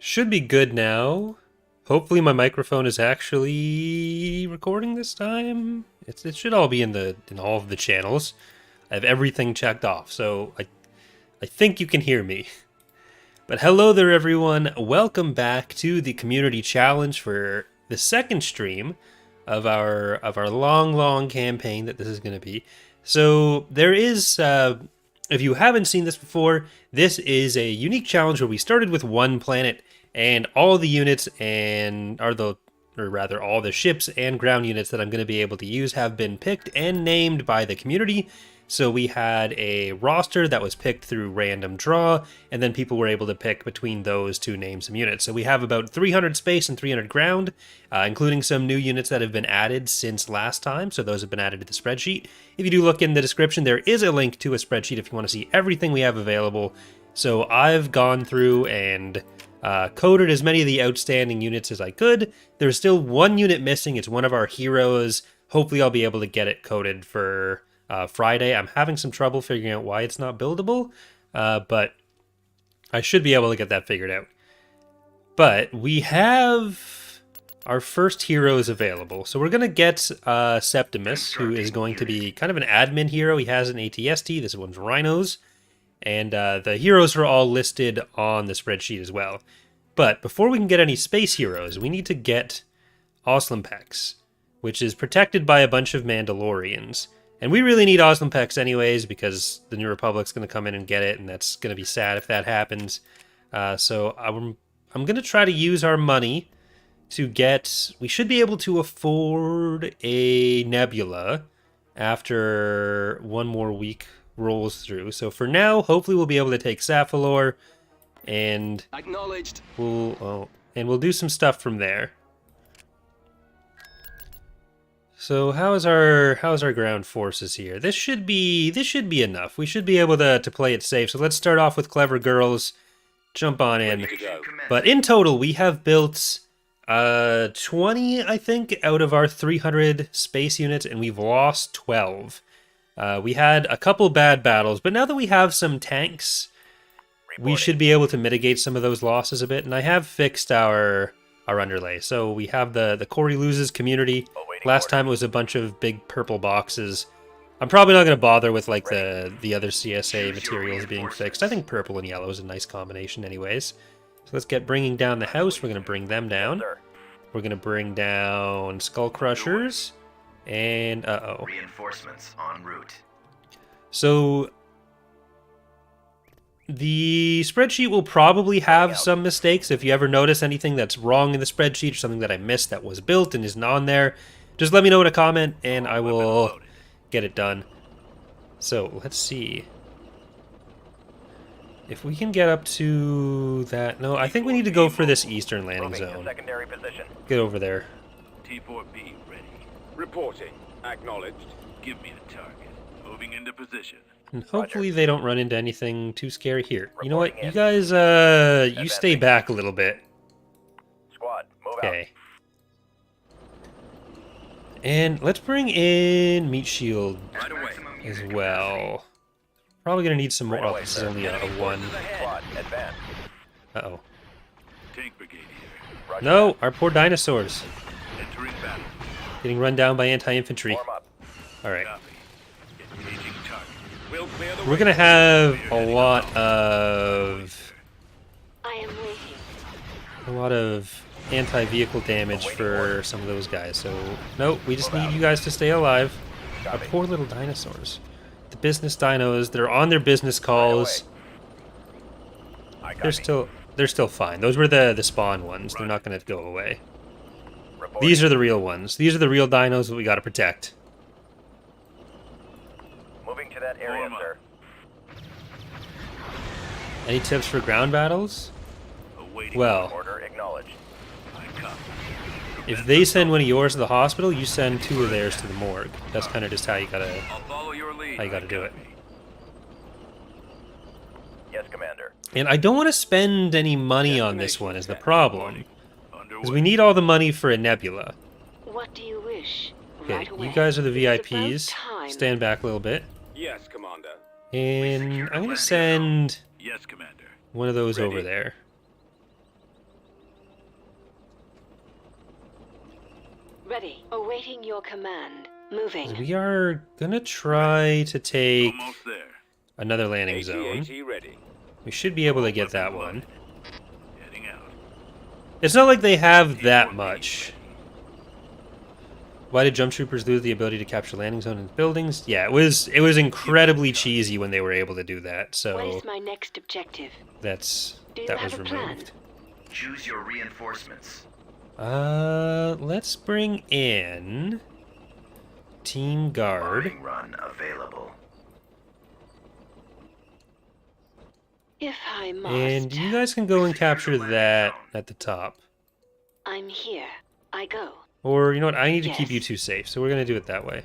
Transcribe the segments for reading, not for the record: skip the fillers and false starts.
Should be good now. Hopefully my microphone is actually recording this time. It should all be in all of the channels. I have everything checked off, so I think you can hear me. But hello there everyone. Welcome back to the community challenge for the second stream of our long campaign that this is going to be. So there is if you haven't seen this before, this is a unique challenge where we started with one planet and all the units all the ships and ground units that I'm going to be able to use have been picked and named by the community. So we had a roster that was picked through random draw, and then people were able to pick between those to name some units. So we have about 300 space and 300 ground, including some new units that have been added since last time. So those have been added to the spreadsheet. If you do look in the description, there is a link to a spreadsheet if you want to see everything we have available. So I've gone through and coded as many of the outstanding units as I could. There's still one unit missing. It's one of our heroes. Hopefully I'll be able to get it coded for Friday. I'm having some trouble figuring out why it's not buildable, but I should be able to get that figured out. But we have our first heroes available. So we're going to get Septimus, who is going to be kind of an admin hero. He has an ATST. This one's Rhinos. And the heroes are all listed on the spreadsheet as well. But before we can get any space heroes, we need to get Osmonpex, which is protected by a bunch of Mandalorians. And we really need Osmonpex anyways, because the New Republic's going to come in and get it, and that's going to be sad if that happens. So I'm going to try to use our money to get... We should be able to afford a Nebula after one more week rolls through. So for now, hopefully we'll be able to take Zafalor, and acknowledged. We'll do some stuff from there. So how's our ground forces here? This should be enough. We should be able to play it safe. So let's start off with Clever Girls. Jump on in. But in total, we have built 20, I think, out of our 300 space units, and we've lost 12. We had a couple bad battles, but now that we have some tanks, we should be able to mitigate some of those losses a bit. And I have fixed our underlay. So we have the Corey Loses community. Last time it was a bunch of big purple boxes. I'm probably not going to bother with like the other CSA materials being fixed. I think purple and yellow is a nice combination anyways. So let's get bringing down the house. We're going to bring them down. We're going to bring down Skull Crushers. And, Reinforcements en route. So the spreadsheet will probably have some mistakes. If you ever notice anything that's wrong in the spreadsheet or something that I missed that was built and isn't on there, just let me know in a comment and I will get it done. So let's see if we can get up to that. No, I think we need to go for this eastern landing zone. Get over there. T4B ready. Reporting. Acknowledged. Give me the target. Moving into position. And hopefully they don't run into anything too scary here. You know what? You guys, you stay back a little bit. Squad, move Okay. And let's bring in Meat Shield Right away. as well. Probably gonna need some more. Oh, this is only a 1. Squad, advance. Uh-oh. Tank brigade here. No, our poor dinosaurs. Entering battle. Getting run down by anti-infantry. Form up. Alright. Copy. Engaging target. We'll clear the We're way. gonna have a lot of anti-vehicle damage for some of those guys. So, no, we just need you guys to stay alive. Our poor little dinosaurs. The business dinos, they're on their business calls. They're still fine. Those were the spawn ones. They're not gonna go away. These are the real ones. These are the real dinos that we gotta protect. Moving to that area, Form up. sir. Any tips for ground battles? Awaiting Well, Order acknowledged. I copy. if they send one of yours to the hospital, you send 2 of theirs to the morgue. That's kind of just how you gotta I'll follow your lead. do it. Yes, Commander. And I don't want to spend any money on this one is the problem. Underway. Because we need all the money for a nebula. What do you wish? Okay, Right away. you guys are the It's about VIPs. time. Stand back a little bit. Yes, Commander. And I'm going to send Yes, Commander. one of those Ready. over there. Ready. Awaiting your command. Moving. We are gonna try to take Almost there. another landing zone. AT-AT ready. We should be able to get that one. Heading out. It's not like they have that much. Why did jump troopers lose the ability to capture landing zone in buildings? Yeah, it was incredibly cheesy when they were able to do that. What So is my next objective? that Do you was have a plan? removed. Choose your reinforcements. Let's bring in Team Guard. Bombing run available. If I must. And you guys can go and capture that at the top. I'm here. I go. Or, you know what, I need to keep Yes. you two safe, so we're going to do it that way.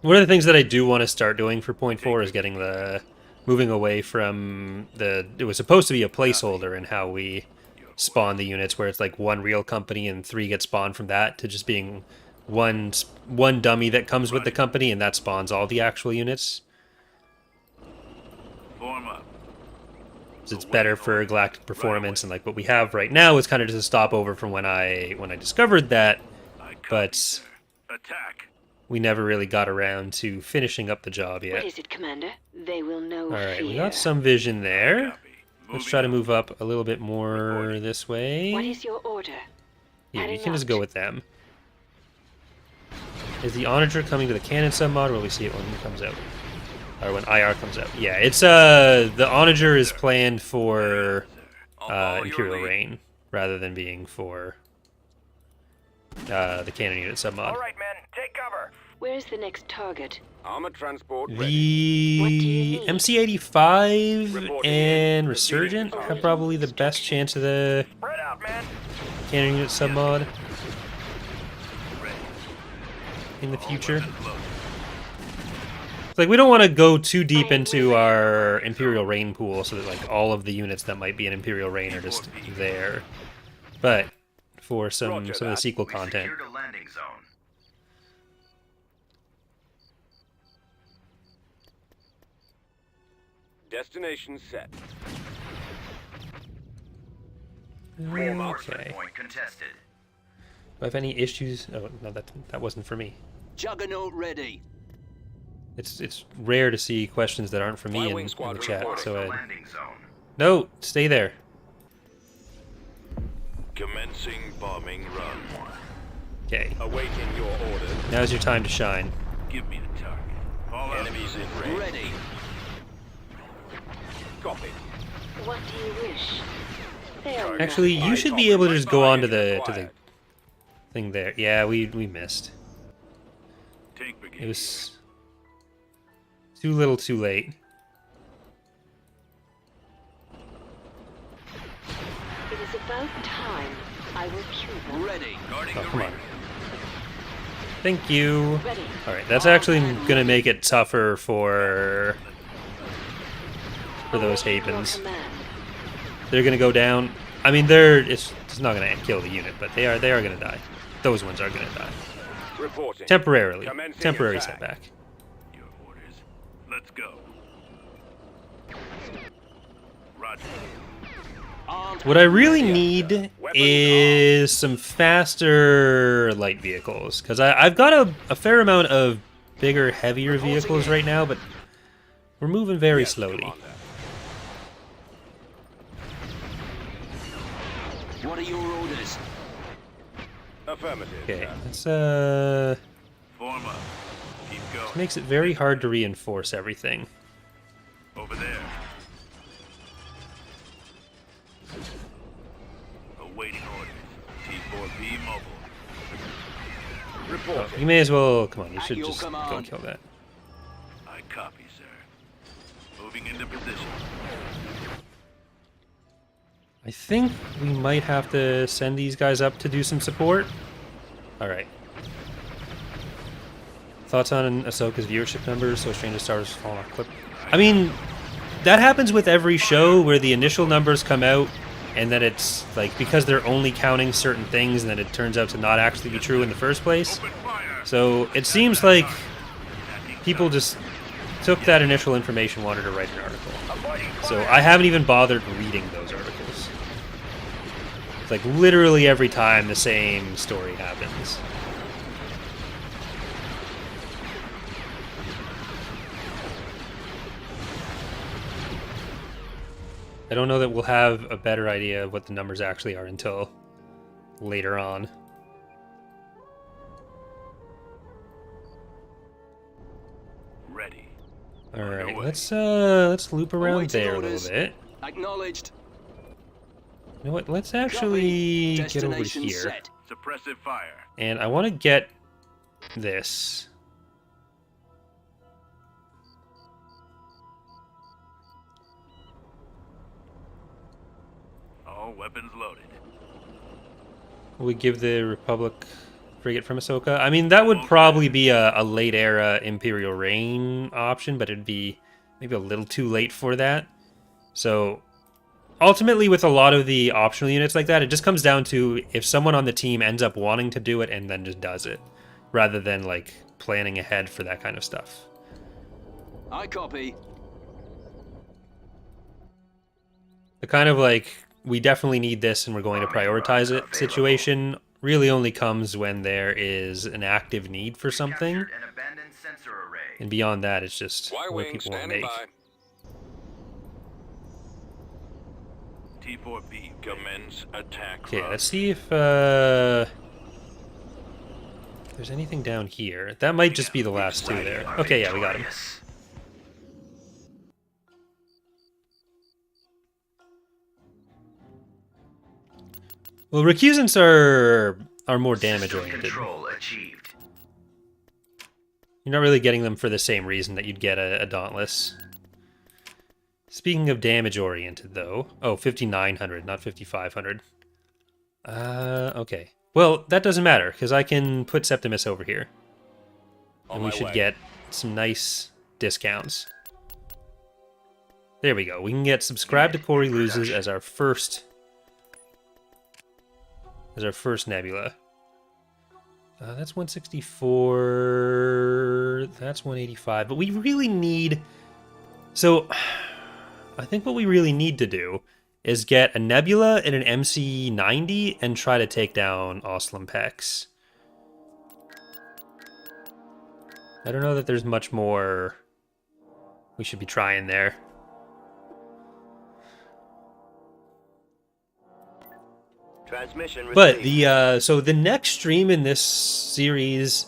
One of the things that I do want to start doing for point 4 is getting the... moving away from the... It was supposed to be a placeholder in how we spawn the units, where it's like one real company and 3 get spawned from that, to just being one dummy that comes with the company, and that spawns all the actual units. Form up. So it's better for galactic performance, and like what we have right now is kind of just a stopover from when I discovered that, I copy, but sir. Attack. we never really got around to finishing up the job What yet. is it, Commander? They will know Alright, fear. we got some vision there. Copy. Let's Moving try to out. move up a little bit more Reporting. this What way. is your order? Yeah, you Heading can just out. go with them. Is the Onager coming to the cannon submod, or will we see it when it comes out? Or when IR comes out? Yeah, it's the Onager is planned for I'll follow your Imperial lead. Reign rather than being for the cannon unit submod. All right, men, take cover. Where's the next target? Armor transport ready. What do you The need? MC-85 Reporting and in. Resurgent Repeating. have probably the best chance of the Spread out, man. cannon unit submod Ready. in the All future. weapons loaded. It's like we don't want to go too deep into our Imperial Reign pool so that like all of the units that might be in Imperial Reign are just there. But for some Roger of the that. sequel content. Secured a landing zone. Destination set. Reinforcement Okay. point contested. Do I have any issues? Oh no, that wasn't for me. Juggernaut ready. It's rare to see questions that aren't for me Y-wing in squad the chat. reporting. So Landing zone. no, stay there. Commencing bombing run. Okay, Awaiting your orders. now's your time to shine. Give me the target. All enemies in range. Ready. Copy. What do you wish? They are Actually, nothing. you should be able to just go on to the thing there. Yeah, we missed. Tank brigade. It was too little, too late. It is about time. I will kill them. Ready. Guarding Oh, the come ring. on. Thank you. Ready. Alright, that's actually gonna make it tougher for those Awaiting your Hapens. command. They're gonna go down. I mean, it's not gonna kill the unit, but they are gonna die. Those ones are gonna die. Reporting. Temporarily. Commencing Temporary attack. setback. Your orders. Let's go. Roger. Armed. What I really need is some faster light vehicles, because I've got a fair amount of bigger, heavier vehicles right now, but we're moving very Yes, slowly. Commander. What are your orders? Affirmative. Okay, sir. let's Form up. Keep going. makes it very hard to reinforce everything. Over there. Awaiting orders. T4P mobile. Oh, Reporting. you may as well. Come on, you At should your just go command. kill that. I copy, sir. Moving into position. I think we might have to send these guys up to do some support. Alright. Thoughts on Ahsoka's viewership numbers? So Stranger Star Wars falling off clip. I mean, that happens with every show where the initial numbers come out and then it's like because they're only counting certain things and then it turns out to not actually be true in the first place. Open fire. So it seems like people just took that initial information, wanted to write an article. Avoiding So fire. I haven't even bothered reading those articles. Like, literally every time the same story happens. I don't know that we'll have a better idea of what the numbers actually are until later on. Ready. All right, Underway. let's loop around Awaiting there a orders. little bit. Acknowledged. You know what? Let's Copy. actually get over Destination here. set. Suppressive fire. And I want to get this. All weapons loaded. We give the Republic frigate from Ahsoka. I mean, that would probably be a late era Imperial Reign option, but it'd be maybe a little too late for that. So ultimately, with a lot of the optional units like that, it just comes down to if someone on the team ends up wanting to do it and then just does it, rather than like planning ahead for that kind of stuff. I copy. The kind of like, we definitely need this and we're going to prioritize it situation really only comes when there is an active need for something. Captured an abandoned sensor array. And beyond that, it's just what Y-wing people want to standing make. by. T4B commence attack. Okay, run. let's see if there's anything down here. That might just be the last two there. Okay, yeah, we got him. Victorious. Well, recusants are more damage System oriented. control achieved. You're not really getting them for the same reason that you'd get a Dauntless. Speaking of damage oriented, though. Oh, 5,900, not 5,500. Okay. Well, that doesn't matter, because I can put Septimus over here. On And we my should way. get some nice discounts. There we go. We can get Subscribe to Corey Loses as our first nebula. That's 164. That's 185. But we really need... So, I think what we really need to do is get a nebula and an MC-90 and try to take down Osmonpex. I don't know that there's much more we should be trying there. Transmission But received. so the next stream in this series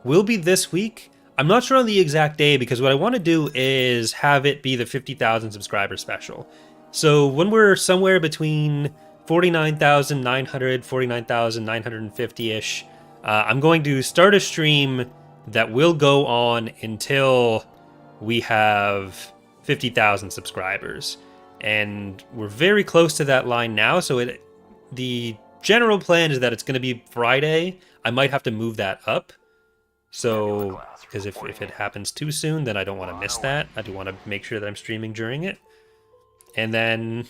will be this week. I'm not sure on the exact day because what I want to do is have it be the 50,000 subscriber special. So when we're somewhere between 49,900, 49,950-ish, I'm going to start a stream that will go on until we have 50,000 subscribers. And we're very close to that line now, so the general plan is that it's going to be Friday. I might have to move that up. So, because if it happens too soon, then I don't want to miss that. I do want to make sure that I'm streaming during it. And then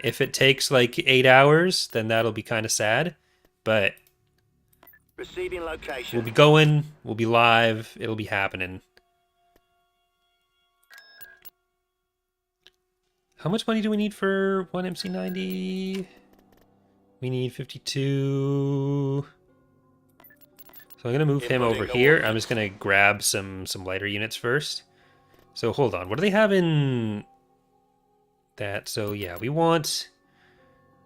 if it takes like 8 hours, then that'll be kind of sad. But Receiving location. we'll be going, we'll be live, it'll be happening. How much money do we need for one MC-90? We need 52. So I'm going to move him over here. I'm just going to grab some lighter units first. So hold on. What do they have in that? So yeah, we want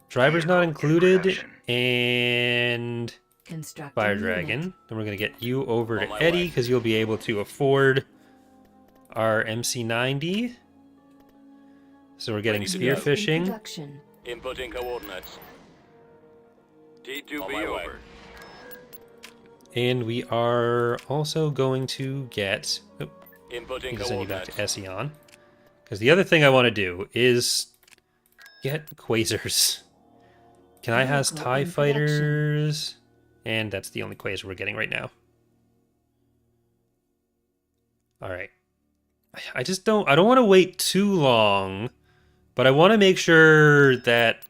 drivers not included and Fire Dragon. Then we're going to get you over On to my Eddie way. because you'll be able to afford our MC-90. So we're getting Ready to go. spearfishing. Inputting coordinates. T2B On my way. over. And we are also going to get... Oh, Inputting need to send you back coordinates. to Ession. Because the other thing I want to do is get quasars. Can I has TIE fighters? And that's the only quasar we're getting right now. Alright. I just don't... I don't want to wait too long, but I want to make sure that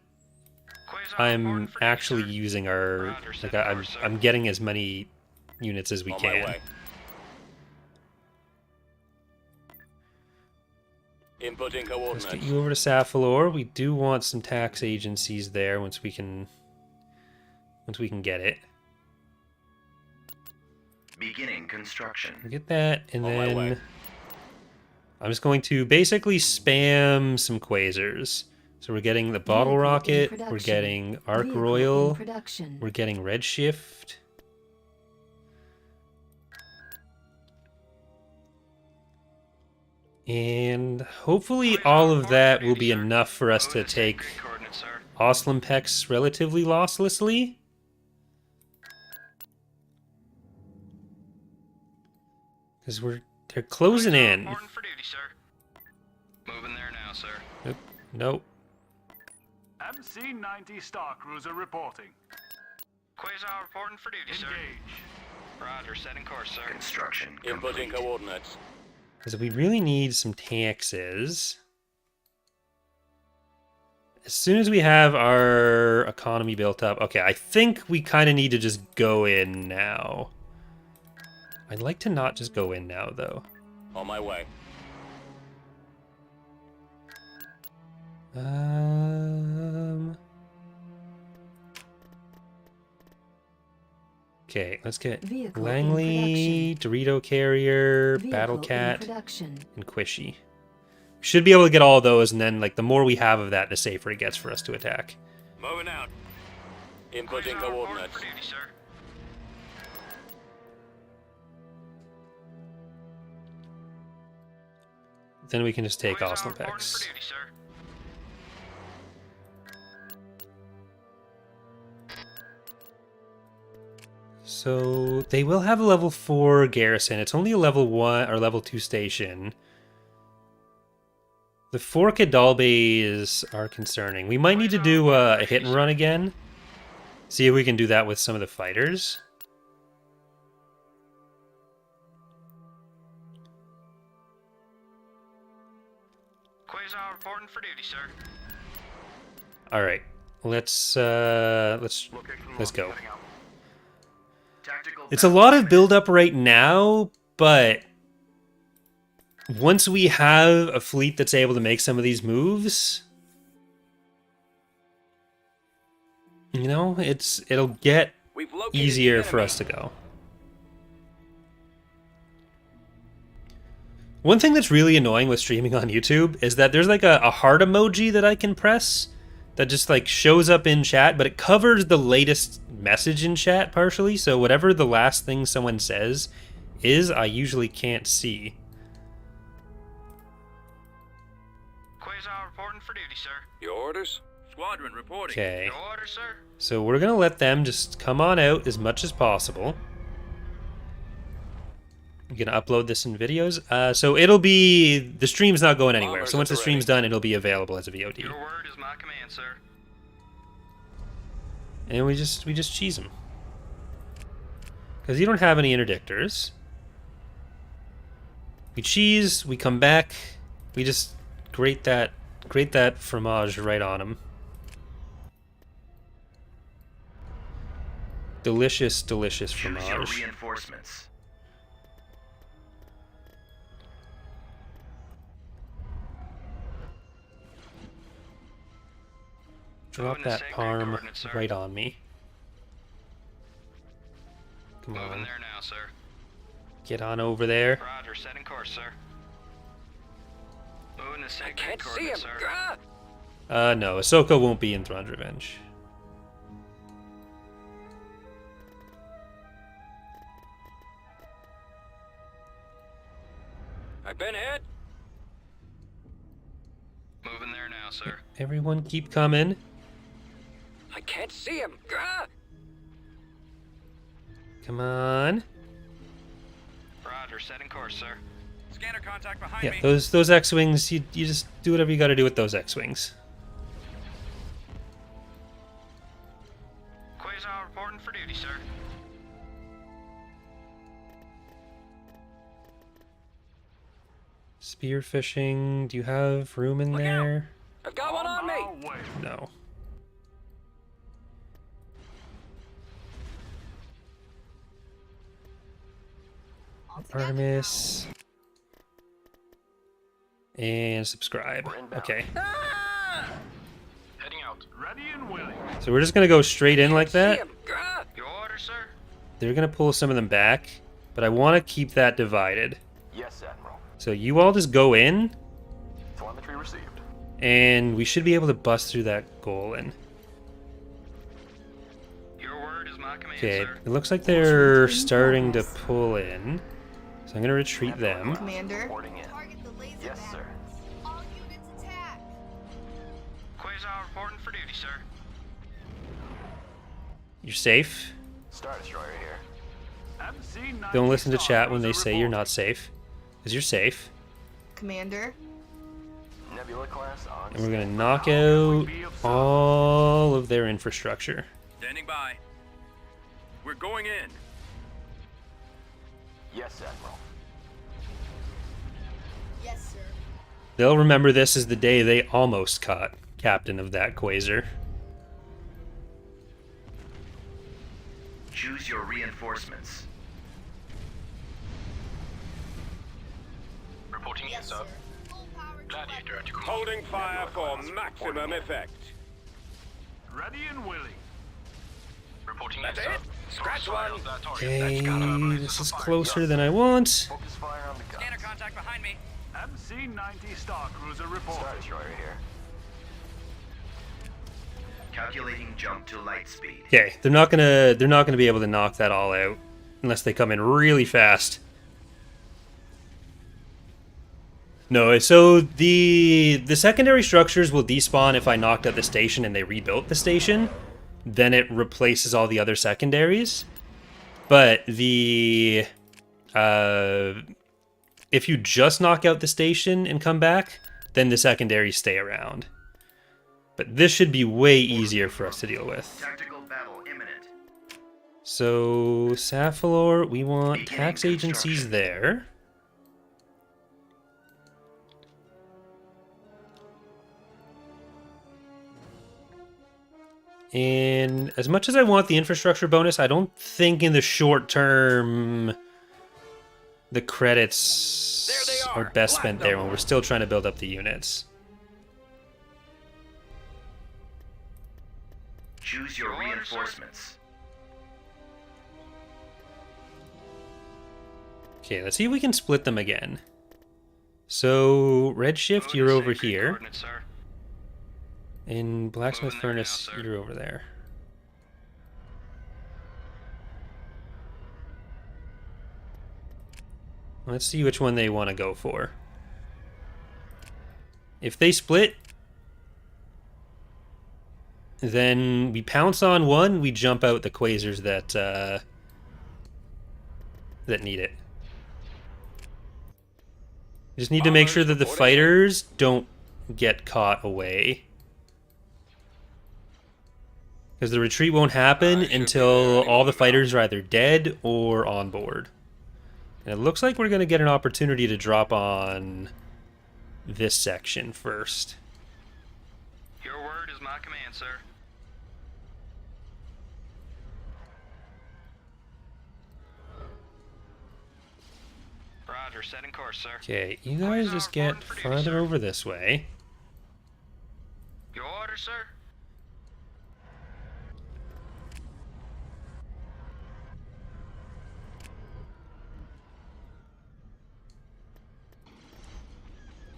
I'm actually using our... Like, I'm getting as many units as we On my can. way. Inputting Let's get coordinates. you over to Zafalor. We do want some tax agencies there once we can once we can get it. Beginning construction. We'll get that, and On my way. then I'm just going to basically spam some quasars. So we're getting the bottle Vehicle in rocket, we're production. getting arc Vehicle in royal, production. we're getting redshift. And hopefully all of that will be enough for us to take Osmonpex relatively losslessly. Because they're closing in. For duty, sir. Moving there now, sir. Nope. Nope. MC-90 Star Cruiser reporting. Quasar reporting for duty, sir. Engage. Roger, setting course, sir. Construction Inputting complete. coordinates. Because we really need some taxes. As soon as we have our economy built up. Okay, I think we kind of need to just go in now. I'd like to not just go in now, though. On my way. Okay, let's get Vehicle in Langley, Dorito Carrier, Vehicle Battle in Cat, production. and Quishy. We should be able to get all of those, and then like the more we have of that, the safer it gets for us to attack. Moving out. Inputting Quasar reporting coordinates. for duty, sir. Then we can just take Quasar reporting for Osmonpex. duty, sir. So they will have a level 4 garrison. It's only a level 1 or level 2 station. The 4 Kadalbes are concerning. We might need to do a hit and run again. See if we can do that with some of the fighters. Quasar reporting for duty, sir. All right, let's go. Tactical It's a lot of build up right now, but once we have a fleet that's able to make some of these moves, you know, it'll get We've located easier the for enemy. us to go. One thing that's really annoying with streaming on YouTube is that there's like a heart emoji that I can press that just like shows up in chat, but it covers the latest message in chat partially, so whatever the last thing someone says is, I usually can't see. Quasar reporting for duty, sir. Your orders? Squadron reporting. Okay, Your order, sir. so we're gonna let them just come on out as much as possible. I'm gonna upload this in videos. So it'll be, the stream's not going anywhere. So once the stream's done, it'll be available as a VOD. Your word is my command, sir. And we just cheese them. Because you don't have any interdictors. We cheese, we come back, we just grate that fromage right on them. Delicious, delicious Choose your fromage. reinforcements. Drop Moving to that sacred parm coordinates, sir. right on me. Come Moving on, there now, sir. get on over there. Roger, setting course, sir. Moving to I sacred can't see him. coordinates, sir. Ah! No, Ahsoka won't be in Thrawn's Revenge. I've been hit. Moving there now, sir. Everyone keep coming. I can't see him. Ah! Come on. Roger, setting course, sir. Scanner contact behind Yeah, me. those X-Wings, you just do whatever you gotta do with those X-Wings. Quasar reporting for duty, sir. Spearfishing, do you have room in Look out. there? I've got one on me. our way. No. Artemis. And subscribe. Okay. Ah! Heading out. out. Ready and willing. So we're just gonna go straight in like See that. him. Grr. Your order, sir? They're gonna pull some of them back, but I want to keep that divided. Yes, Admiral. So you all just go in, Telemetry received. and we should be able to bust through that goal in. Your word is my command, Okay, sir. it looks like they're starting to pull in, so I'm gonna retreat them. Commander. Reporting in. Target the laser Yes, sir. batteries. All units attack. Quasar reporting for duty, sir. You're safe. Star Destroyer here. MC-90 Don't listen to Star chat when they Cruiser say you're reporting. not safe, because you're safe. Commander. Nebula class on. And we're gonna knock out all of their infrastructure. Standing by. We're going in. Yes, Admiral. Yes, sir. They'll remember this as the day they almost caught captain of that quasar. Choose your reinforcements. Reporting Yes, sir. Full power to Gladiator weapon. at your Holding fire for maximum effect. Ready and willing. Reporting That's in, it. sir. Scratch Fire one. on that target. Okay, this is closer than I want. Focus fire on the guns. Scanner contact behind me. MC-90 Star Cruiser Star reporting. Destroyer here. Calculating jump to light speed. Okay, they're not gonna be able to knock that all out unless they come in really fast. No, so the secondary structures will despawn if I knocked out the station and they rebuilt the station. Then it replaces all the other secondaries. But the if you just knock out the station and come back, then the secondaries stay around. But this should be way easier for us to deal with. Tactical battle imminent. So, Zafalor, we want Beginning tax agencies construction. there. And as much as I want the infrastructure bonus, I don't think in the short term the credits There they are are. best spent there Platinum. when we're still trying to build up the units. Choose your Your order, sir. reinforcements. Okay, let's see if we can split them again. So, Redshift, Moving you're to over sacred here. coordinates, sir. In Blacksmith Moving there now, Furnace, sir. you're over there. Let's see which one they want to go for. If they split, then we pounce on one, we jump out the quasars that need it. We just need to make sure that the fighters don't get caught away. Because the retreat won't happen until all the fighters are either dead or on board. And it looks like we're going to get an opportunity to drop on this section first. Your word is my command, sir. Roger, setting course, sir. Okay, you guys just get farther over this way. Your order, sir?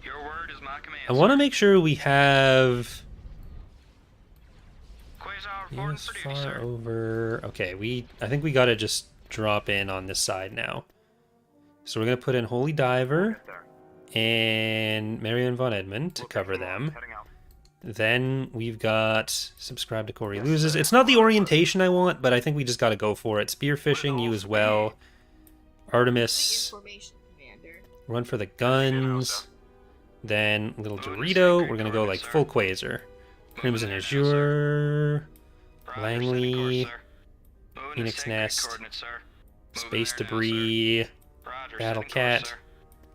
Your word is my command, I want to sir. make sure we have Quasar reporting this for duty, far sir. over. Okay, I think we got to just drop in on this side now. So we're going to put in Holy Diver and Marion Von Edmund to cover them. Then we've got Subscribe to Corey Loses. It's not the orientation I want, but I think we just got to go for it. Spearfishing, you as well. Artemis, Information, Commander. run for the guns. Then Little Dorito, we're going to go like full Quasar. Crimson Azure, Roger, Langley, setting course, sir. Moving to Phoenix sacred Nest, coordinates, sir. Moving Space there now, sir. Debris, Roger, Battle setting course, Cat, sir.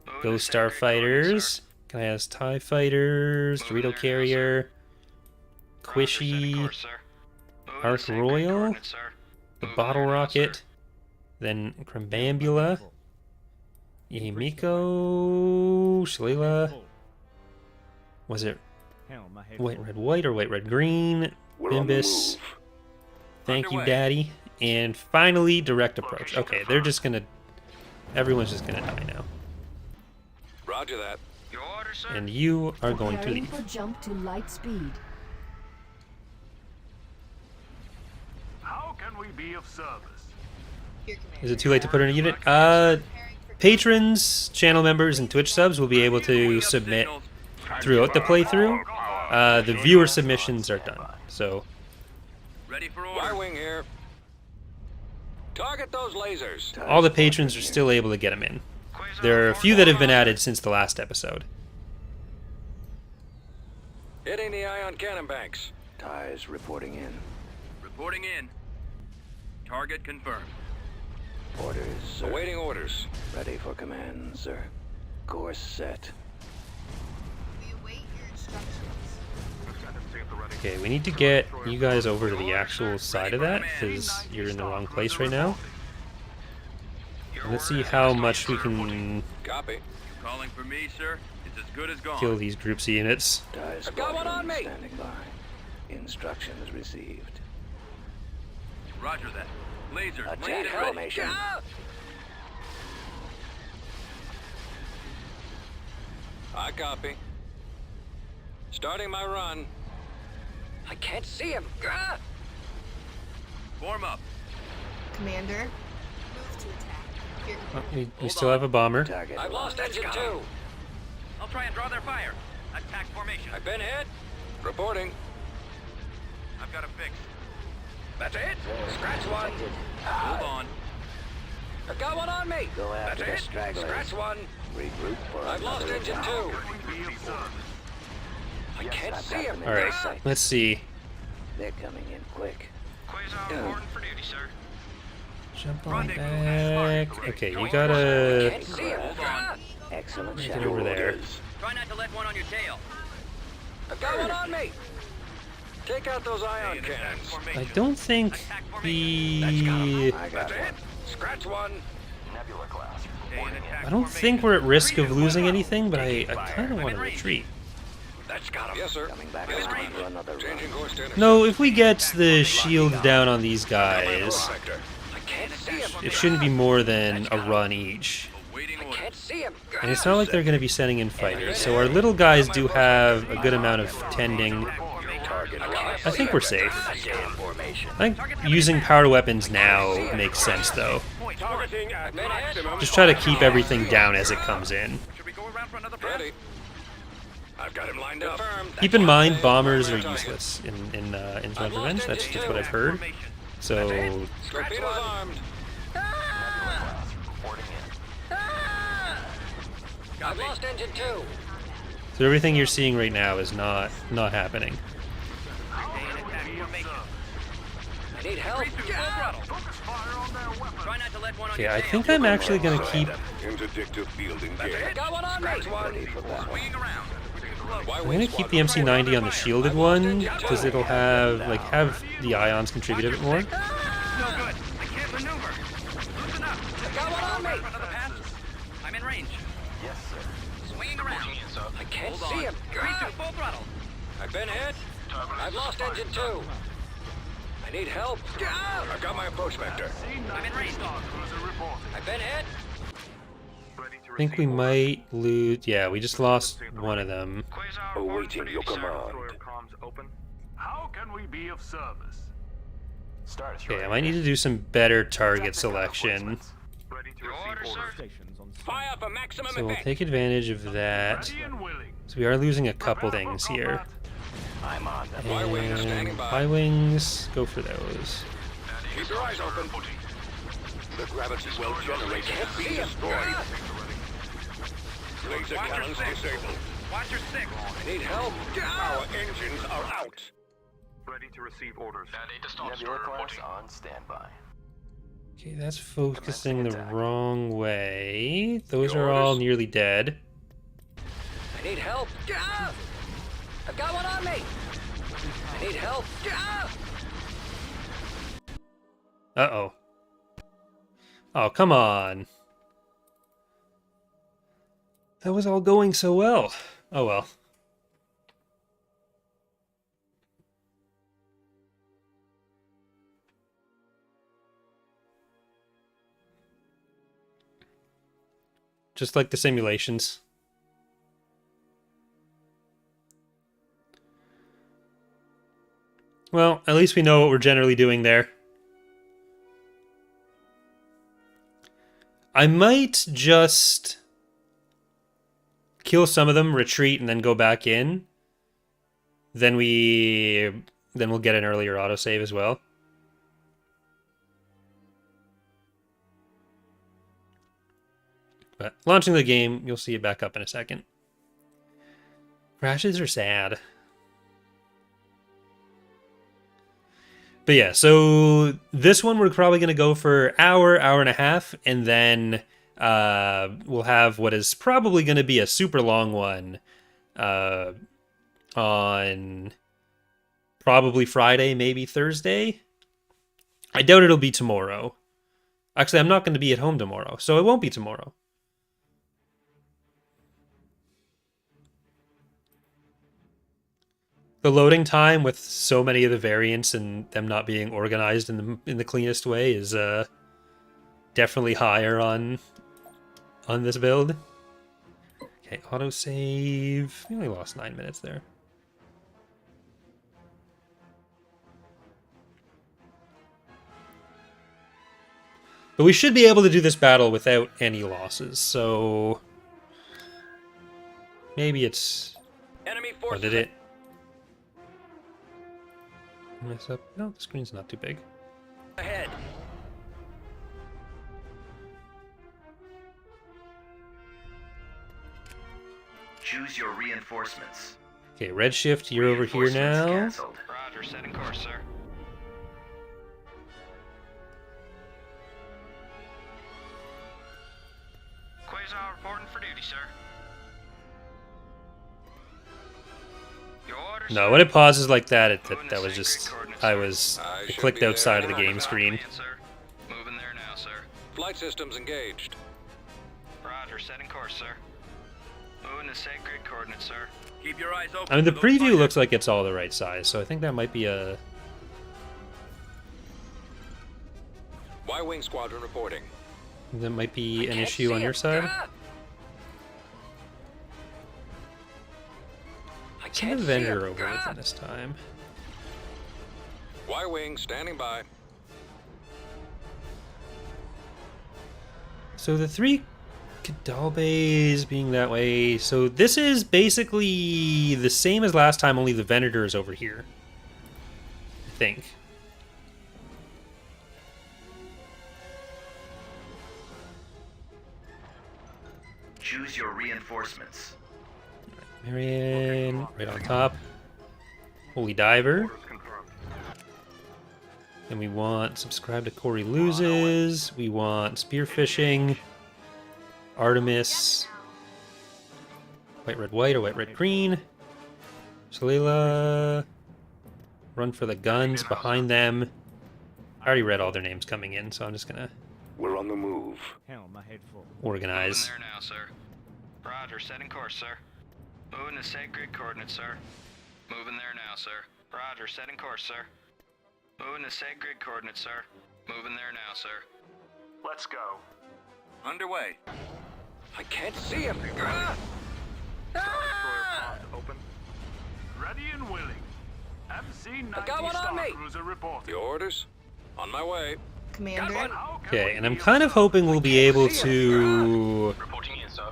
Moving to Ghost sacred coordinates, Starfighters, sir. Gaia's TIE Fighters, Moving Dorito there now, Carrier, Roger, setting Quishy, course, sir. Moving to Arc sacred Royal, coordinates, sir. the Moving Bottle there now, Rocket, sir. then Crembambula, Yehimiko, Shalila, was it White, red, white, or white, red, green. We're on the Bimbus. move. Thank you, Underway. Daddy. And finally, direct approach. Okay, they're just gonna... Everyone's just gonna die now. Roger that. Your order, sir. And you are going to Preparing leave. for jump to light speed. How can we be of service? Here, Commander. Is it too late to put in a unit? Patrons, channel members, and Twitch subs will be able to submit throughout the playthrough. The viewer submissions are done. So, Ready for order. Y-wing here. Target those lasers. all the patrons are still able to get them in. There are a few that have been added since the last episode. Hitting the ion cannon banks. TIEs reporting in. Reporting in. Target confirmed. Orders, sir. Awaiting orders. Ready for command, sir. Course set. We await your instructions. Okay, we need to get you guys over to the actual side of that, because you're in the wrong place right now. And let's see how much we can Copy. Calling for me, sir. It's as good as gone. kill these groups of units. I've got one on me. Standing by. Instructions received. Roger that. Lasers. Attack formation. I copy. Starting my run. I can't see him. Form up. Commander, move to attack. Here, Oh, Commander. we still have a bomber. I've lost engine 2. I'll try and draw their fire. Attack formation. I've been hit. Reporting. I've got a fix. That's it. Scratch one. Move on. I've got one on me. Go after That's it. Scratch one. Regroup for I've lost engine 2. How can we be of service? I can't see him. All right, let's see. They're coming in quick. Quasar reporting for duty, sir. Jump on back. Okay, you gotta Can't see him. Hold on. Excellent. get over there. Try not to let one on your tail. I've got one on me. Take out those ion cannons. I don't think the... I got it. Scratch one. Nebula class. I don't think we're at risk of losing anything, but I kind of want to retreat. That's got him. Yes, sir. Coming back for another changing course to No, if we get the shields down on these guys, I can't see him. it shouldn't be more than a run each. I can't see him. And it's not like they're going to be sending in fighters, so our little guys do have a good amount of tending. I think we're safe. I think using powered weapons now makes sense, though. Targeting at maximum. Just try to keep everything down as it comes in. Should we go around for another Ready. I've got him lined up. Keep in mind, bombers are useless in Zone Revenge. That's what I've heard. So Torpedoes armed. Reporting in. I've lost engine 2. So everything you're seeing right now is not happening. I need help. Focus fire on their weapons. Try not to let one on Okay, your I tail. think I'm actually gonna keep. Interdictive field engaged. Got one on me. Swinging around. I'm gonna keep the MC90 on the shielded one because it'll have the ions contribute a bit more. No good. I can't maneuver. Loosen up. Got one on me. Another pass. I'm in range. Yes, sir. Swinging around. Reporting in, sir. I can't see him. Full throttle. I've been hit. I've lost engine 2. I need help. I've got my approach vector. I'm in range. Star Cruiser reporting. I've been hit. I think we might lose. Yeah, we just lost one of them. Quasar reporting for duty, sir. How can we be of service? Star Okay, Destroyer. I might need to do some better target selection. Your order, sir. Fire for maximum So we'll effect. take advantage of that. Ready and willing. So we are losing a couple things here. I'm on the Y-wing standing And by. Y-wings, go for those. Keep your eyes open. The gravity well generated can't be destroyed. Laser cannons disabled. Watch your 6. I need help. Our engines are out. Ready to receive orders. Nebula class on standby. Okay, that's focusing the wrong way. Those are all nearly dead. I need help. I've got one on me. I need help. Uh-oh. Oh, come on. That was all going so well. Oh well. just like the simulations. Well, at least we know what we're generally doing there. I might just kill some of them, retreat, and then go back in. Then we'll get an earlier autosave as well. But launching the game, you'll see it back up in a second. Crashes are sad. But yeah, so this one we're probably going to go for hour and a half, and then we'll have what is probably going to be a super long one on probably Friday, maybe Thursday. I doubt it'll be tomorrow. Actually, I'm not going to be at home tomorrow, so it won't be tomorrow. The loading time with so many of the variants and them not being organized in the cleanest way is definitely higher on this build. Okay, autosave. We only lost 9 minutes there. But we should be able to do this battle without any losses, so maybe it's... Enemy Or forces did it mess up? No, the screen's not too big. ahead. Choose your reinforcements. Okay, Redshift, you're over here Reinforcements now. Cancelled. Roger, setting course, sir. Quasar reporting for duty, sir. Your orders, No, sir. when it pauses like that, Moving that to was sacred just... coordinates, I sir. was... I I should clicked be there outside of the any game moment. screen. Copy, sir. Moving there now, sir. Flight systems engaged. Roger, setting course, sir. Moving to sacred coordinates, sir. Keep your eyes open. I mean, the for those preview fighters. looks like it's all the right size, so I think that might be a... Y-wing squadron reporting. That might be an Can't issue see on your it. side. Ah! I Send can't the see vendor it. over with Ah! him this time. Y-wing standing by. So the 3 Cadalbes being that way, so this is basically the same as last time, only the Venator is over here. I think. Choose your reinforcements. Marianne, right on top. Holy Diver. And we want subscribe to Corey Loses. We want Spearfishing. Artemis. White, red, white, or white, red, green. Shalila. Run for the guns behind them. I already read all their names coming in, so I'm just gonna We're on the move. organize. Moving there now, sir. Roger, setting course, sir. Moving to sacred coordinates, sir. Moving there now, sir. Roger, setting course, sir. Moving to sacred coordinates, sir. Moving there now, sir. Let's go. Underway. I can't see him. Ah! Ah! Open. Ready and willing. MC-90 I got one on Star me. Cruiser reporting. The orders? On my way. Commander. Got one. How can Okay, we and I'm be kind of served? hoping we'll be able to Reporting in, sir.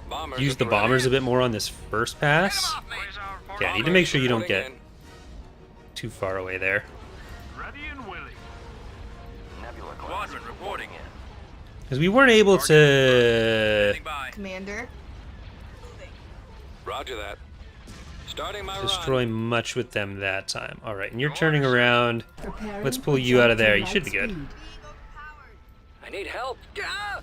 Bombers use the at ready. bombers a bit more on this first pass. Get 'em off me. Quasar reporting. Okay, I need to make sure you don't Reporting get in. too far away there. Ready and willing. Nebula class. Squadron reporting in. Because we weren't able to Standing by. Commander. Roger that. Starting my destroy run. much with them that time. Alright, and you're turning around. Preparing Let's for pull you out of there. You jump to should be light good. speed. I need help. Ah!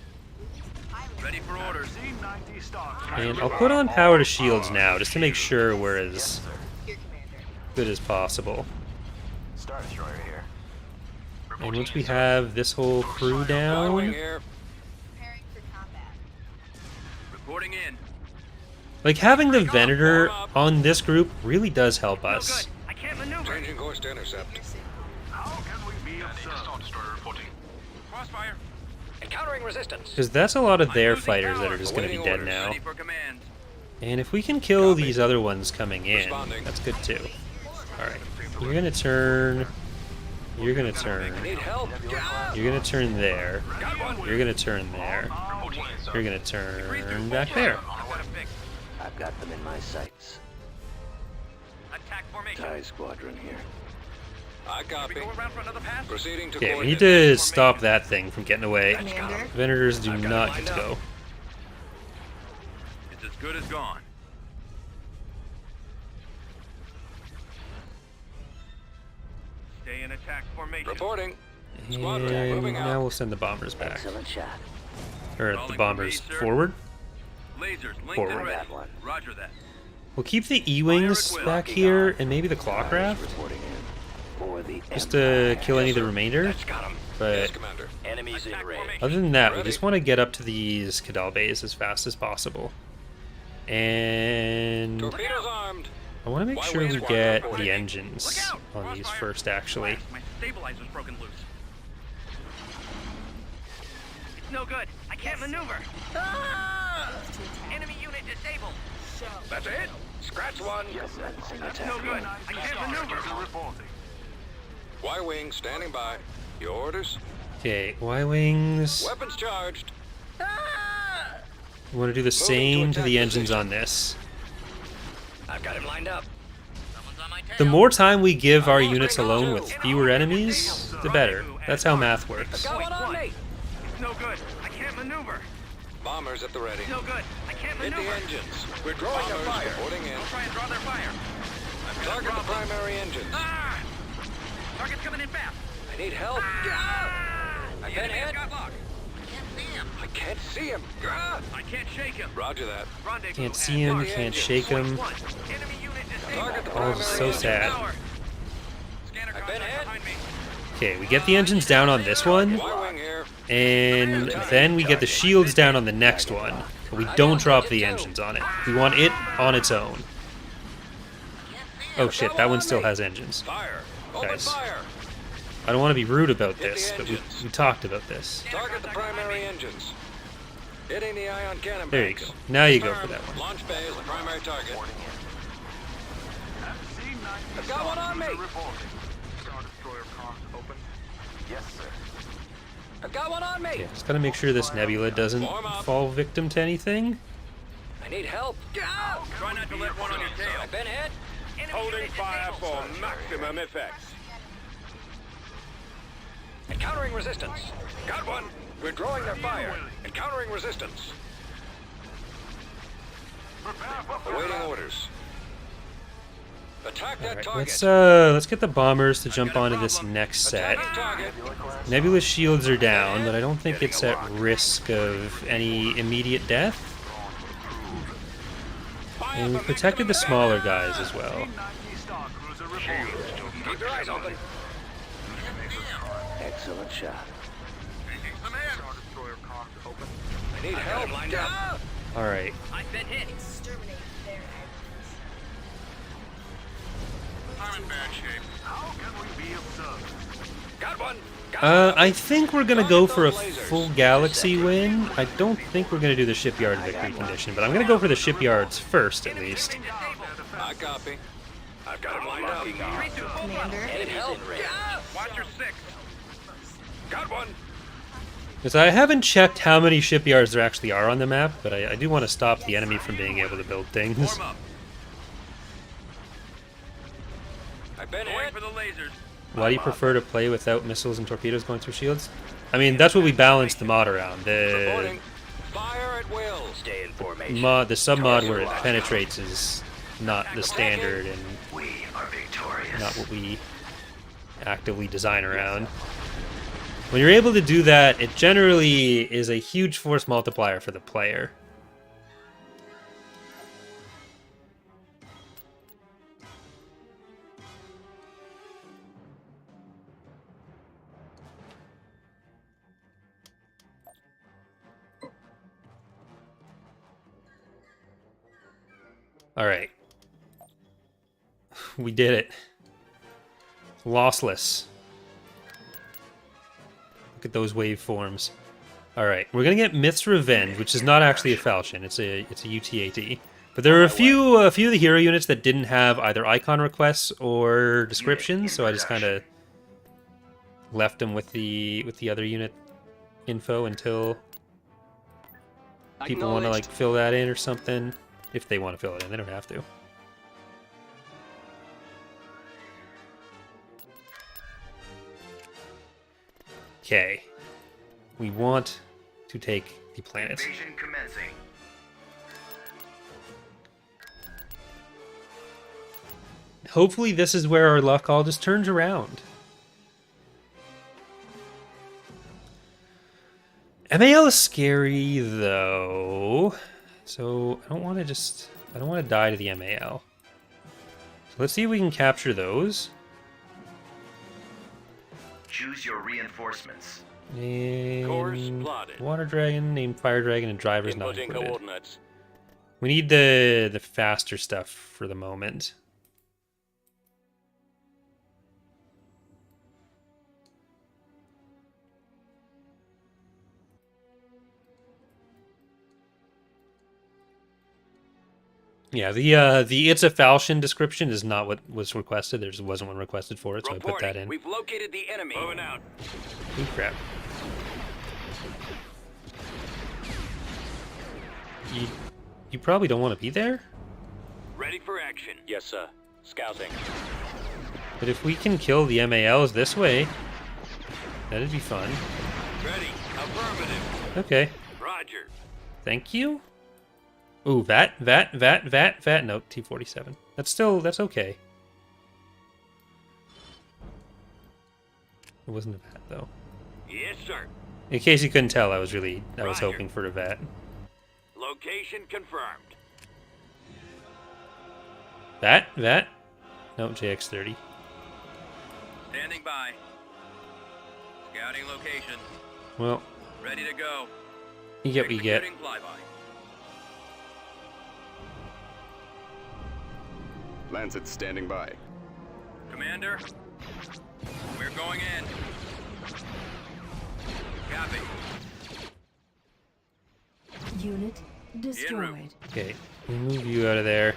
Ready for orders. MC-90 Star Cruiser. And I'll put on power to shields now, just to make sure we're as Here, Commander. good as possible. Star Destroyer here. And once we have this whole crew Y-wing down, here. Preparing for combat. Reporting in. like having the Venator on this group really does help No us. good. I can't maneuver. Changing course to intercept. Your signal. How can we be of service? Destroyer reporting. Crossfire. Encountering resistance. Because that's a lot of their fighters that are just going to be dead Awaiting now. orders. Ready for command. And if we can kill these other ones coming in, Responding. that's good too. Alright, you're going to turn... You're going to turn... Need help? You're going to turn there. Got one. You're going to turn there. You're going to turn back there. I've got a fix. I've got them in my sights. Attack formation. TIE squadron here. I copy. Go around for another pass. Proceeding to Okay, we need coordinate. to stop that thing from getting away. Commander. Vendors do I've got it not lined get to up. go. It's as good as gone. Stay in attack formation. Reporting. Squadron And moving now out. we'll send the bombers back. Excellent shot. Or the Calling bombers for me, sir. forward. Lasers linked Forward. and ready. That one. Roger that. We'll keep the E-Wings back here, and maybe the Clawcraft, Reporting in for the just to kill any of the remainder. That's got him. But Yes, Commander. Enemies in range. other than that, we just want to get up to these Kadal bays as fast as possible. And Torpedoes armed. I want to make Why sure wings we squadron get reporting. the engines Look out! on these Crossfire. first, actually. My stabilizer's broken loose. It's no good. I can't maneuver. Enemy unit disabled. That's it. Scratch one. Yes, that's an That's attack. no good. I can't maneuver. Reporting. Y-wing standing by. Your orders. Okay, Y-Wings. Weapons charged. We want to do the same to the engines on this. I've got him lined up. Someone's on my tail. The more time we give our units alone with fewer enemies, the better. That's how math works. Got one on me. It's no good. I can't maneuver. Bombers at the ready. No good. I can't Hit maneuver. the engines. We're drawing a fire. Reporting in. I'll try and draw their fire. I've got a Target the problem. primary engines. Ah! Target's coming in fast. I need help. Ah! I've The been enemy has hit. got lock. I can't see him. Ah! I can't shake him. Roger that. Rendezvous Can't at see him, mark. can't shake him. Point one. Enemy unit disabled. Target the Oh, primary so engine. sad. Power. Scanner I've been contact hit. behind me. Okay, we get the engines down on this one, Y-wing here. and then we get the shields down on the next one. But we don't drop the engines on it. We want it on its own. Oh shit, that one still has engines. Fire. Open Guys. fire. I don't want to be rude about this, but we talked about this. Target the primary engines. Hitting the ion cannon There you banks. go. Now you go for that one. Launch bay is the primary target. I've got one on me. Reporting. Star Destroyer comms open. Yes, sir. I've got one on me. Okay, just gotta make sure this nebula doesn't fall victim to anything. I need help. Try not to let one on your tail. I've been hit. Enemy Holding unit fire disabled. for maximum effect. Encountering resistance. Got one. We're drawing their fire. Encountering resistance. Awaiting orders. Attack that Alright, target. let's get the bombers to jump onto this next set. Attacking target. Nebula shields are down, but I don't think it's at risk of any immediate death. And we protected the smaller guys as well. T-90 Star Cruiser reporting. Keep your eyes open. Excellent shot. Star Destroyer comms open. I need help. Lined up. Alright, I've been hit. Exterminate their enemies. I'm in bad shape. How can we be of service? Got one. I think we're gonna go for a full galaxy win. I don't think we're gonna do the shipyard victory condition, but I'm gonna go for the shipyards first, at least. I copy. I've got him lined up. Commander. Need help. Watch your six. Got one. Because I haven't checked how many shipyards there actually are on the map, but I do want to stop the enemy from being able to build things. Form up. I've been Going hit. for the lasers. Why do you prefer to play without missiles and torpedoes going through shields? I mean, that's what we balanced the mod around. The Reporting. Fire at will. Stay in formation. the sub mod where it penetrates is not the standard and We are victorious. not what we actively design around. When you're able to do that, it generally is a huge force multiplier for the player. Alright. We did it. Lossless. Look at those waveforms. All right, we're gonna get Myth's Revenge, which is not actually a falchion. It's a UTAT. But there are a few of the hero units that didn't have either icon requests or descriptions, so I just kind of left them with the other unit info until people want to like fill that in or something. If they want to fill it in, they don't have to. Okay. We want to take the planet. Invasion commencing. Hopefully this is where our luck all just turns around. MAL is scary though. So I don't want to die to the MAL. So let's see if we can capture those. Choose your reinforcements. Course And plotted. Water Dragon, named Fire Dragon, and Driver's not Inputting included. coordinates. We need the faster stuff for the moment. Yeah, the It's a Falchion description is not what was requested. There just wasn't one requested for it, so I put that in. We've located the enemy. Moving out. Ooh, crap. You probably don't want to be there? Ready for action. Yes, sir. Scouting. But if we can kill the MALs this way, that'd be fun. Ready. Affirmative. Okay. Roger. Thank you. Ooh, VAT. No, T-47. That's okay. It wasn't a VAT, though. Yes, sir. In case you couldn't tell, I was Roger. hoping for a VAT. Location confirmed. VAT? No, JX-30. Standing by. Scouting location. Well, Ready to go. you get what you get. Executing flyby. Lancet standing by. Commander, we're going in. Copy. Unit destroyed. Okay, we move you out of there.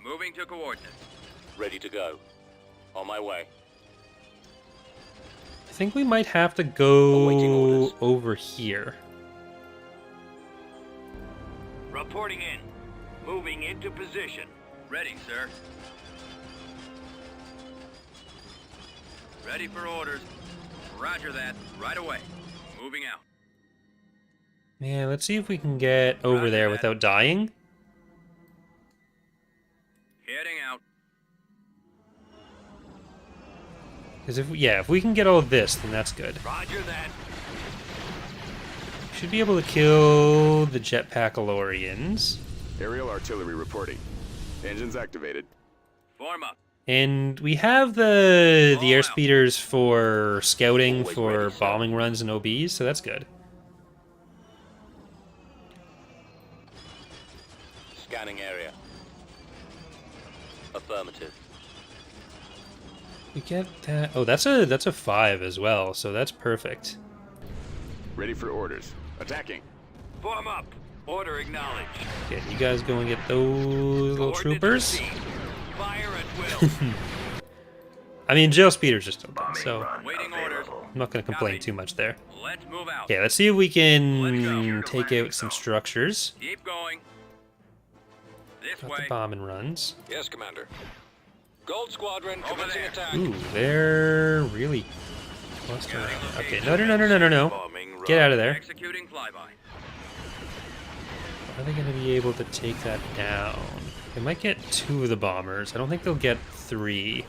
Moving to coordinates. Ready to go. On my way. I think we might have to Awaiting go orders. over here. Reporting in. Moving into position. Ready, sir. Ready for orders. Roger that. Right away. Moving out. Man, let's see if we can get over Roger there that. without dying. Heading out. Because if we can get all this, then that's good. Roger that. Should be able to kill the jetpack Alorians. Aerial artillery reporting. Engines activated. Form up. And we have the All airspeeders for scouting, Always for ready, sir. bombing runs and OBs, so that's good. Scanning area. Affirmative. We get that. Oh, that's a 5 as well, so that's perfect. Ready for orders. Attacking. Form up. Order acknowledged. Okay, you guys go and get those little Coordinates troopers. received. Fire at will. I mean, jail speeders are still good, Bombing so run Waiting orders. available. I'm not going to complain Copy. too much there. Let's move out. Okay, let's see if we Let's can go. take out some structures. Keep going. This Got way. the bombing runs. Yes, Commander. Gold Squadron Over commencing there. attack. Ooh, they're really clustered Scouting around. Okay, location. no. Bombing run. Get out of there. Executing flyby. Are they going to be able to take that down? They might get 2 of the bombers. I don't think they'll get 3.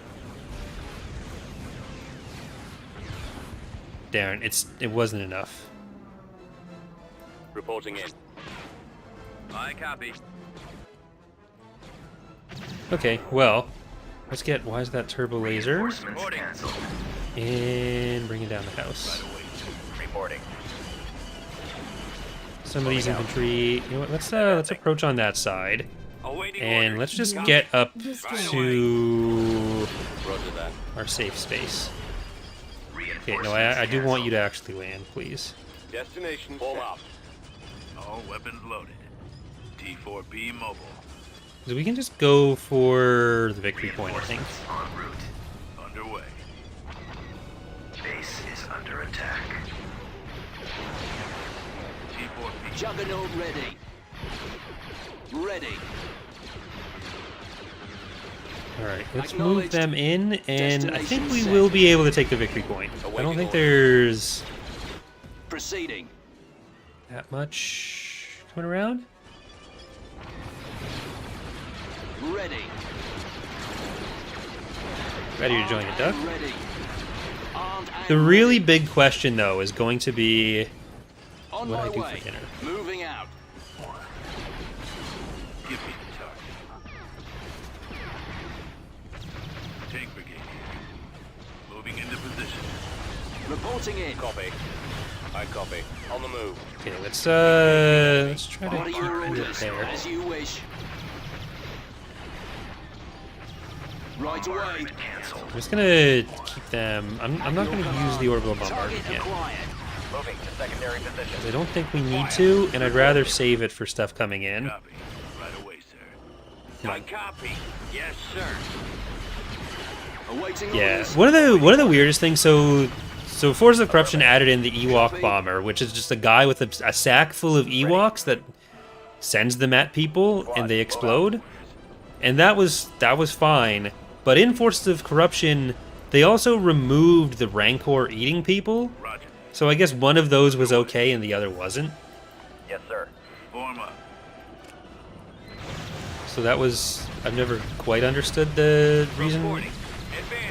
Darn, it wasn't enough. Reporting in. I copy. Okay, well, let's get. Why is that turbo laser? Reinforcements Reporting. canceled. And bring it down the house. Reporting. Some of these infantry. You know what? Let's approach on that side, Awaiting and orders. let's just get up to Roger that. our safe space. Okay, Reinforcements no, I do want you canceled. to actually land, please. Destination. Form up. All weapons loaded. T4B mobile. So we can just go for the victory point, I think. Reinforcements en route. Underway. Base is under attack. T4B. Juggernaut ready. Ready. Alright, let's move them in, and I think we Destination will set. be able to take the victory point. I don't think there's Proceeding. that much coming around. Ready. Ready to join the duck. Ready. Armed and The really big question, though, is going to be on what my I do way. for dinner. Moving out. Give me the target. Tank brigade here. Moving into position. Reporting in. Copy. I copy. On the move. Okay, let's try to What are keep your it orders? there. As you wish. Right away. Bombardment canceled. I'm just gonna keep them. I'm not gonna use the orbital bombardment Target yet. acquired. Moving to secondary position. I don't think we need to, and I'd rather save it for stuff coming in. Copy. Right away, sir. I copy. Yes, sir. Awaiting Yeah, orders. one of the weirdest things. So Forces of Corruption added in the Ewok bomber, which is just a guy with a sack full of Ewoks that sends them at people and they explode, and that was fine. But in Forces of Corruption, they also removed the Rancor eating people. Roger. So I guess one of those was okay and the other wasn't. Yes, sir. Form up. So that was, I've never quite understood the reason Reporting.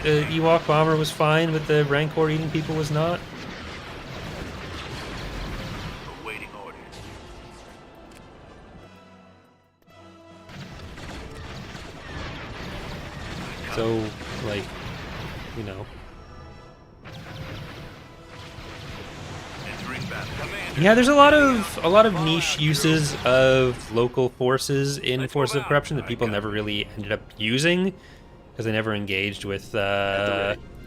the Ewok bomber was fine, but the Rancor eating people was not. Awaiting orders. So, like, you know. Entering battle. Commander. Yeah, there's a lot of niche uses of local forces in Forces of Corruption that people never really ended up using because they never engaged with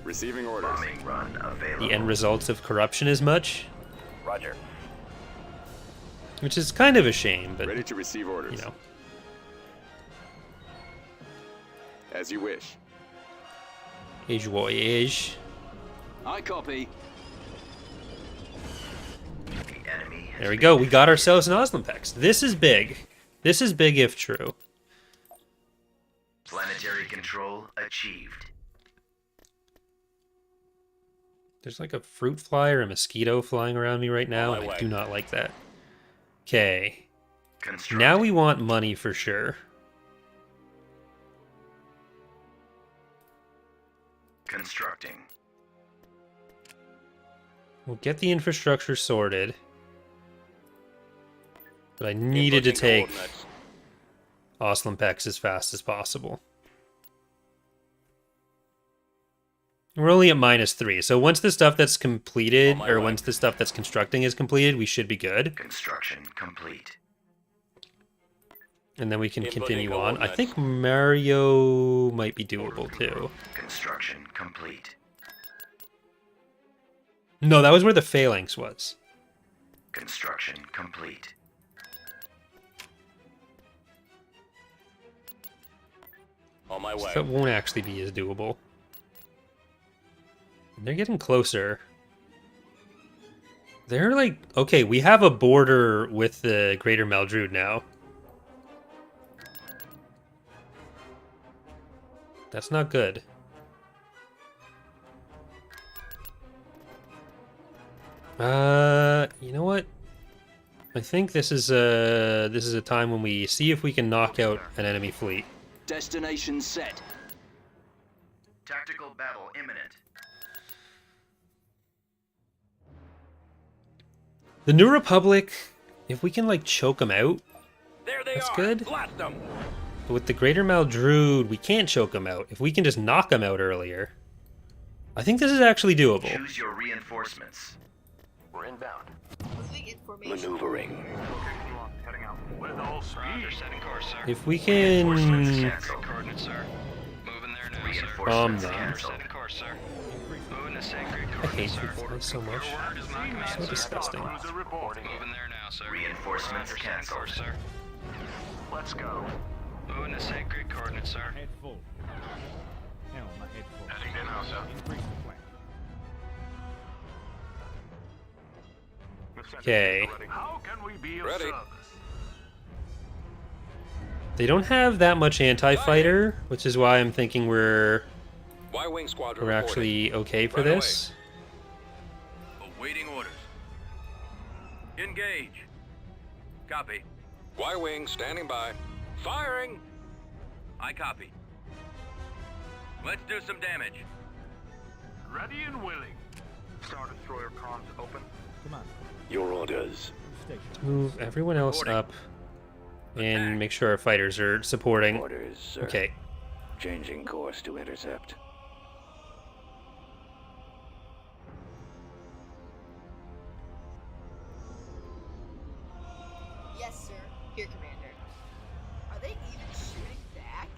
Receiving orders. Bombing run available. the end results of corruption as much, Roger. which is kind of a shame. But Ready to receive orders. you know, As you wish. age voyage. I copy. The enemy has There we been go. We got ourselves an Osmonpex. This is big. This is big if true. Planetary control achieved. There's like a fruit fly or a mosquito flying around me right now, On my and I way. do not like that. Okay. Constructing. Now we want money for sure. Constructing. We'll get the infrastructure sorted. But I needed to Inputting take coordinates. Osmonpex as fast as possible. We're only at -3, so once the stuff that's completed, On my or way. once the stuff that's constructing is completed, we should be good. Construction complete. And then we can Inputting continue on. I coordinates. think Mario might be doable too. Construction complete. No, that was where the phalanx was. Construction complete. On my So way. that won't actually be as doable. They're getting closer. They're like, okay, we have a border with the Greater Maldrood now. That's not good. You know what? I think this is a time when we see if we can knock out an enemy fleet. Destination set. Tactical battle imminent. The New Republic, if we can like choke them out, There they That's are. good. Blast them. but with the Greater Maldrood, we can't choke them out. If we can just knock them out earlier, I think this is actually doable. Choose your reinforcements. We're inbound. Maneuvering. Heading out. With all Roger, speed. setting course, sir. If we Reinforcements can, cancelled. Coordinates, sir. Moving there now, sir. Bomb Reinforcements them. Roger, cancelled. setting course, sir. Moving to sacred I coordinates, hate sir. food flies so much. Your word is my command, So sir. disgusting. Cruiser reporting. Moving there now, sir. Reinforcements Roger, setting canceled. course, sir. Let's go. Moving to sacred coordinates, sir. Head full. Helm ahead full. Heading in now, sir. Increase the flank. Okay. How can we be of Ready. service? They don't have that much anti-fighter, which is why I'm thinking we're Y-wing squadron we're reporting. actually okay for Right away. this. Awaiting orders. Engage. Copy. Y-wing standing by. Firing. I copy. Let's do some damage. Ready and willing. Star Destroyer comms open. Come on. Your orders. Station. Move everyone else Reporting. up and make sure our fighters are supporting. Orders, sir. Okay. Changing course to intercept. Yes, sir. Here, Commander. Are they even shooting back?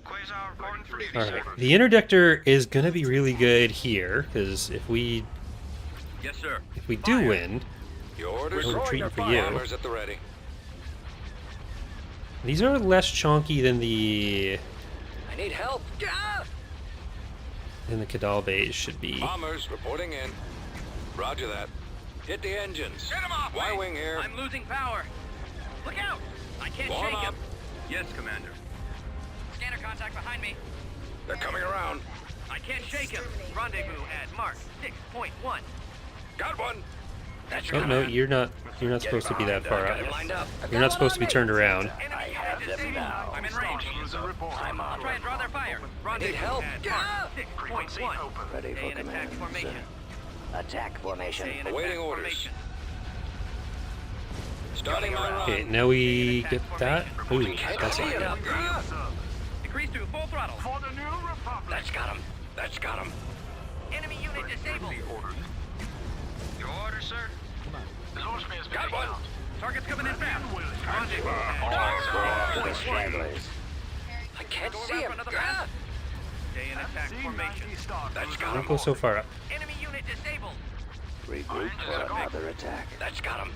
Quasar reporting for duty, All sir. right. The interdictor is gonna be really good here because if we Yes, sir. do Fire. win, Your orders. We're retreating for you. Bombers at the ready. these are less chonky than the I need help. Cadal bays should be. Bombers reporting in. Roger that. Hit the engines. Get him off! Y-wing here. I'm losing power. Look out! I can't Warm shake up. him. Yes, Commander. Scanner contact behind me. They're coming around. I can't shake him. Rendezvous at Mark 6.1. Got one. That's Oh no, you're not supposed to be that far Got him out. lined up. You're not supposed to be turned around. I have them now. I'm in range. Cruiser reporting. I'll try and draw their fire. Rendezvous at Mark 6.1. Ready Stay for in attack command, formation. sir. Attack formation. Stay in Awaiting attack orders. formation. Starting my run. Okay, now we get that. Ooh, that's See not ya. good. Decrease to full throttle. For the new republic. That's got him. That's got him. Enemy unit disabled. Your order, sir. Got one. Target's coming in fast. Rendezvous Voice at stragglers. I can't see him. Stay in attack formation. That's got Don't him. go so far up. Enemy unit disabled. Regroup for another attack. That's got him.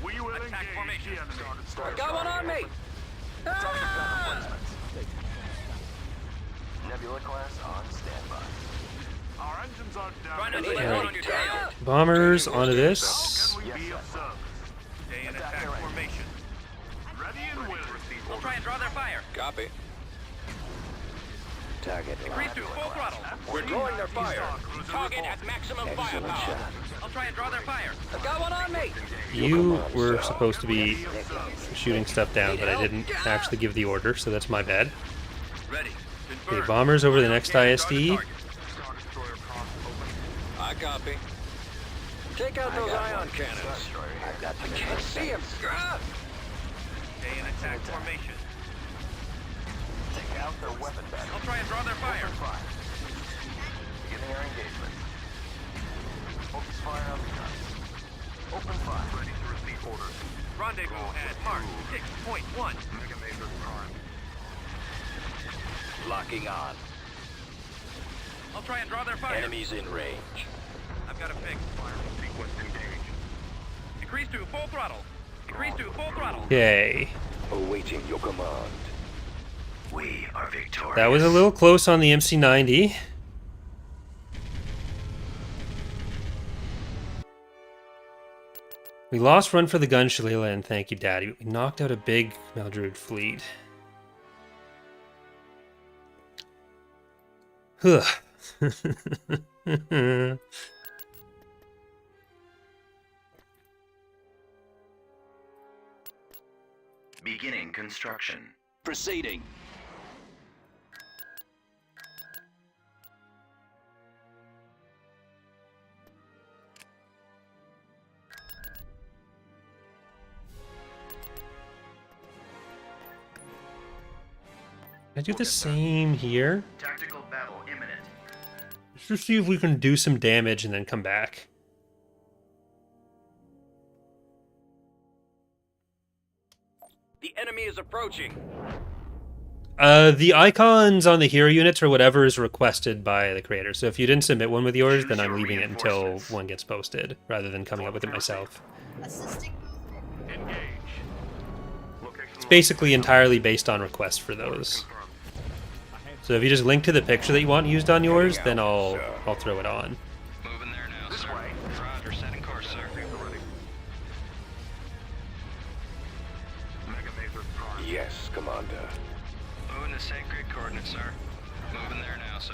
We will Attack engage formation. the enemy. Got one on me. Nebula class on standby. Our engines are Trying down. to lay down on your tail. Bombers onto How this. can we be of service? Stay in attack formation. Ready and willing. We'll try and draw their fire. Copy. Target Increase locked. to full throttle. We're drawing their fire. Target at maximum Excellent firepower. shot. I'll try and draw their fire. I've got one on me. You were supposed to be shooting stuff down, but I didn't actually give the order, so that's my bad. Ready. Okay, bombers over the next ISD. I copy. Take out those ion cannons. I've got I the can't see him. Stay in attack formation. Take out their weapon battery. I'll try and draw their fire. Beginning our engagement. Focus fire on the guns. Open fire. Ready to receive orders. Rendezvous at Mark 6.1. Mega Major prime. Locking on. I'll try and draw their fire. Enemies in range. I've got a fix. Fire sequence engaged. Increase to full throttle. Increase to full throttle. Okay, Awaiting your command. We are victorious. that was a little close on the MC-90. We lost Run for the Gun, Shalila, and Thank You, Daddy. We knocked out a big Maldrood fleet. Huh. Beginning construction. Proceeding. I do the same here. Tactical battle imminent. Let's just see if we can do some damage and then come back. The enemy is approaching. The icons on the hero units or whatever is requested by the creator. So if you didn't submit one with yours, then I'm leaving it until one gets posted, rather than coming up with it myself. Assisting movement. Engage. It's basically entirely based on requests for those. So if you just link to the picture that you want used on yours, then I'll throw it on. Moving there now, sir. Roger, setting course, sir. Yes, Commander. Moving to sacred coordinates, sir. Moving there now, sir.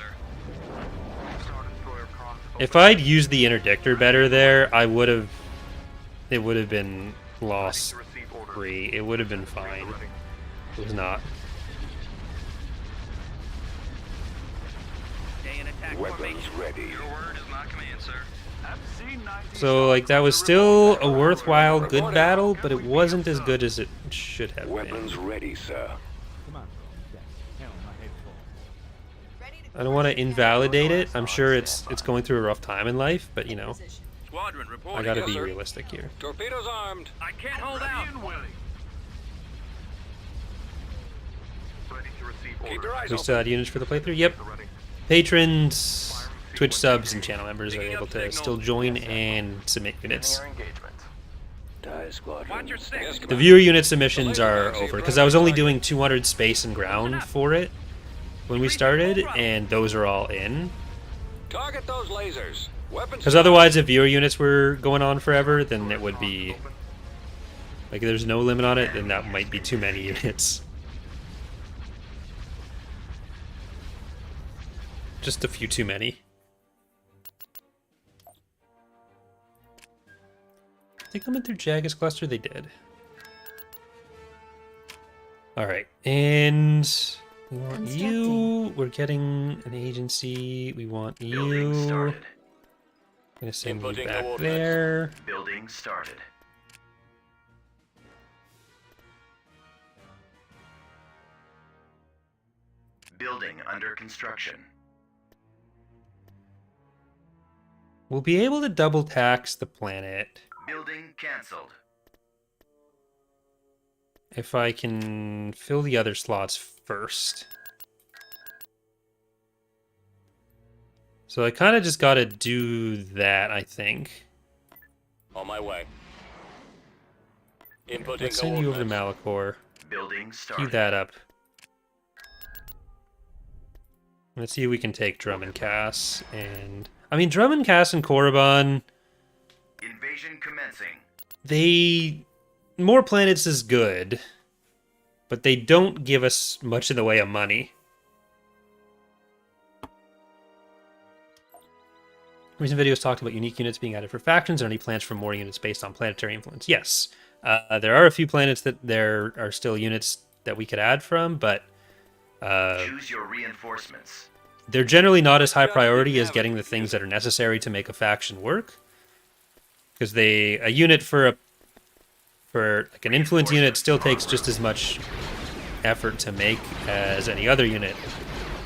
Star Destroyer comms If I'd used the interdictor better there, I would have. It would have been loss free. It would have been fine. It was not. Stay in attack Weapons formation. ready. Your word is my command, sir. So, like, that was still a worthwhile good battle, but it wasn't as good as it should have Weapons been. ready, sir. Come on. Yes. Hell, my head full. Ready to I don't want to invalidate it. I'm sure it's going through a rough time in life, but, you know, position. Squadron reporting. I gotta Yes, be sir. realistic here. Torpedoes armed. I can't hold out. and willing. Ready to receive Keep orders. your eyes We open. still had units for the playthrough? Yep. Ready. Patrons, Twitch subs, and channel members are able to still join and submit units. engagement. Die squadron. Watch your six. The viewer unit submissions are over, because I was only doing 200 space and ground for it when we started, and those are all in. Target those lasers. Weapons. Because otherwise, if viewer units were going on forever, then it would be... Like, there's no limit on it, then that might be too many units. Just a few too many. Did they come in through Jagus Cluster? They did. Alright, and... We want you. We're getting an agency. We want Building you. started. I'm gonna send you Inputting back coordinates. there. Building started. Building under construction. We'll be able to double tax the planet Building cancelled. if I can fill the other slots first. So I kind of just got to do that, I think. On my way. Inputting Let's send you over to coordinates. Malachor. Building Keep started. that up. Let's see if we can take Drum and Cass. And I mean, Drum and Cass and Korriban, Invasion commencing. they... More planets is good, but they don't give us much in the way of money. Recent videos talked about unique units being added for factions. Are any plans for more units based on planetary influence? Yes. There are a few planets that there are still units that we could add from, but Choose your reinforcements. they're generally not as high priority as getting the things that are necessary to make a faction work. Because a unit for like an influence unit still takes just as much effort to make as any other unit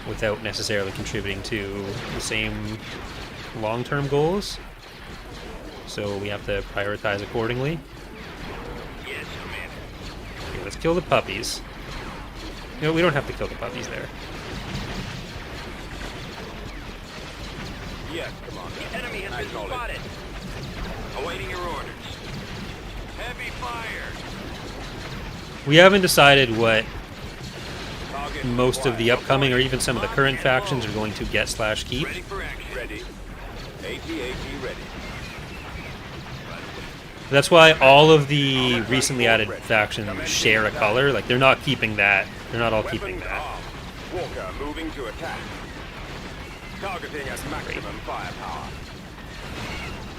without necessarily contributing to the same long-term goals. So we have to prioritize accordingly. Yes, Commander. Okay, let's kill the puppies. No, we don't have to kill the puppies there. Yes, Commander. The enemy has been spotted. Awaiting your orders. Heavy fire. We haven't decided what Target most of the acquired. upcoming or even some of the current factions are going to get / keep. Ready for action. Ready. AT-AT ready. That's why all of the recently added factions share a color. Like, they're not keeping that. They're not all keeping Weapons that. armed. Walker moving to attack. Targeting at maximum firepower.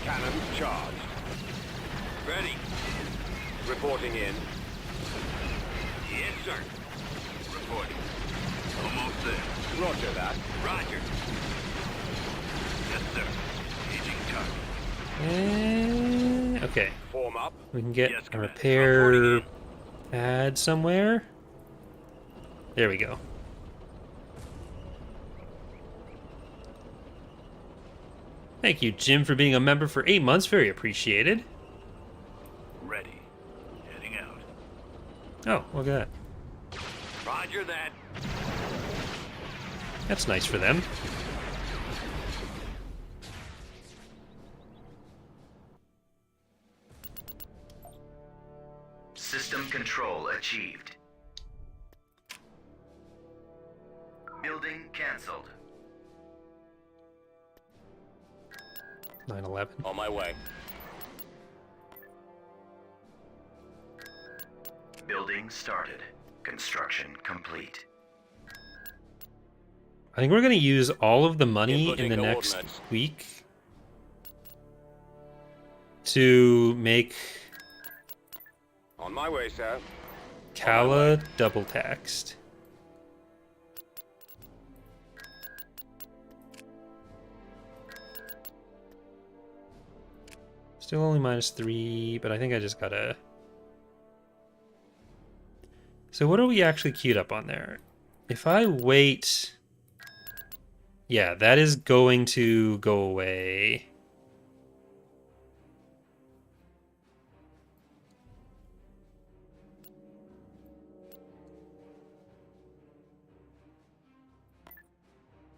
Cannon charged. Ready. Reporting in. Yes, sir. Reporting. Almost there. Roger that. Roger. Yes, sir. Aging target. Okay. Form up. We can get Yes, a Commander. repair Reporting pad somewhere. There we go. Thank you, Jim, for being a member for 8 months. Very appreciated. in. Ready. Heading out. Oh, look at that. Roger that. That's nice for them. System control achieved. Building cancelled. 9/11. On my way. Building started. Construction complete. I think we're going to use all of the money in the Inputting next coordinates. week to make On my way, sir. Kala double taxed. Still only -3, but I think I just gotta... So what are we actually queued up on there? If I wait... Yeah, that is going to go away.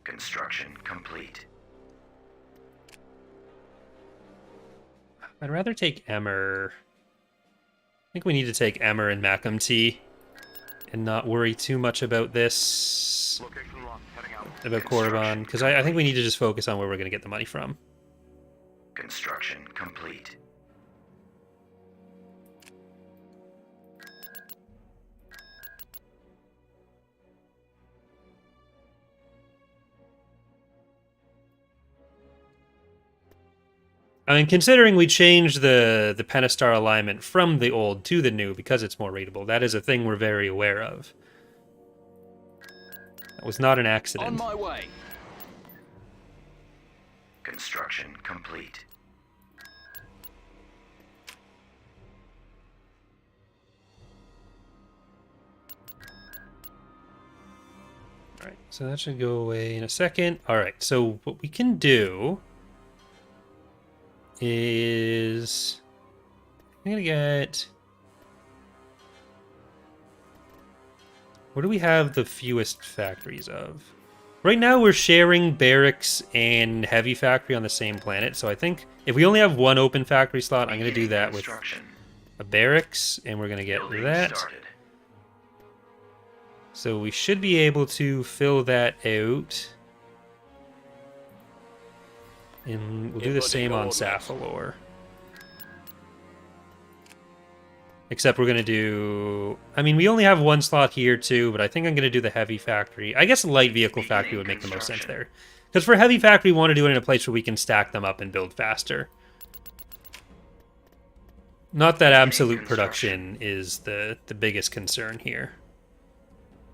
Construction complete. I'd rather take Emmer. I think we need to take Emmer and Macam T and not worry too much about this, Location locked. Heading out. about Korriban, because I think we need to just focus on where we're going to get the money from. Construction complete. I mean, considering we changed the Pentastar alignment from the old to the new because it's more rateable, that is a thing we're very aware of. That was not an accident. On my way. Construction complete. Alright, so that should go away in a second. Alright, so what we can do is... I'm gonna get... What do we have the fewest factories of? Right now we're sharing barracks and heavy factory on the same planet, so I think if we only have one open factory slot, I'm gonna do that with a barracks, and we're gonna get Building that. started. So we should be able to fill that out. And we'll do the Inputting same on coordinates. Zafalor. Except we're going to do... I mean, we only have one slot here too, but I think I'm going to do the heavy factory. I guess light vehicle factory would make the most sense there. Because for heavy factory, we want to do it in a place where we can stack them up and build faster. Not that absolute production is the biggest concern here.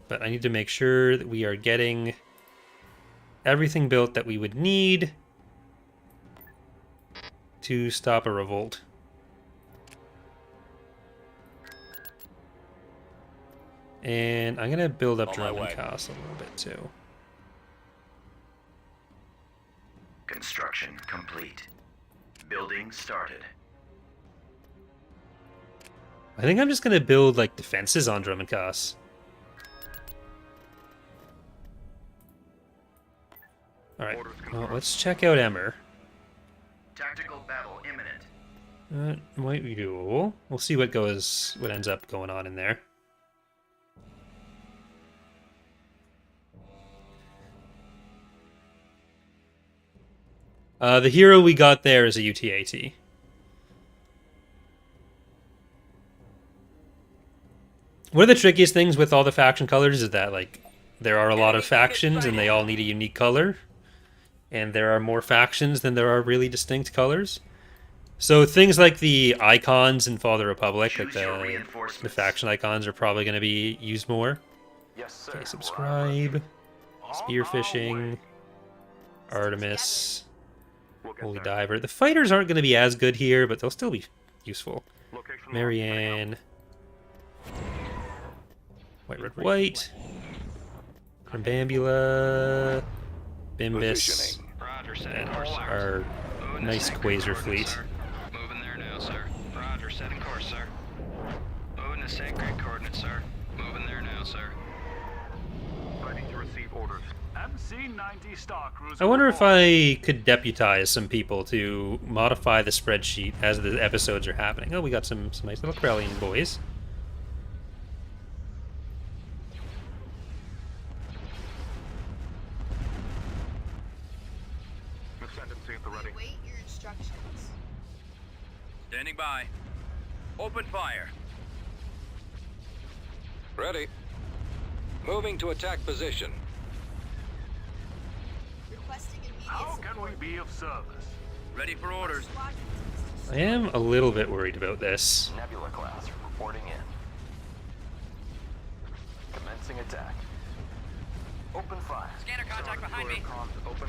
But I need to make sure that we are getting everything built that we would need to stop a revolt. And I'm going to build up On my German way. Castle a little bit too. Construction complete. Building started. I think I'm just going to build like defenses on Drummondcast. Alright, well, let's check out Emmer. Tactical battle imminent. That might be doable. We'll see what ends up going on in there. The hero we got there is a UTAT. One of the trickiest things with all the faction colors is that, like, there are a lot of factions and they all need a unique color. And there are more factions than there are really distinct colors. So things like the icons in Fall of the Republic, like the faction icons, are probably going to be used more. Yes, sir. Okay, subscribe. Spearfishing. Artemis. Holy Diver. The fighters aren't going to be as good here, but they'll still be useful. Marianne. White, red, white. Crambambula. Bimbis. Roger, And setting course, sir. our Moving to nice sacred Quasar coordinates, fleet. sir. Moving there now, sir. Roger, setting course, sir. Moving to sacred coordinates, sir. Moving there now, sir. Ready to receive orders. MC-90 Star Cruiser. I wonder if report. I could deputize some people to modify the spreadsheet as the episodes are happening. Oh, we got some nice little Krellian boys. Ascendancy at the ready. Wait your instructions. Standing by. Open fire. Ready. Moving to attack position. Requesting immediate How support. can we be of service? Ready for orders. I am a little bit worried about this. Nebula class reporting in. Commencing attack. Open fire. Scanner contact behind me. Comms open.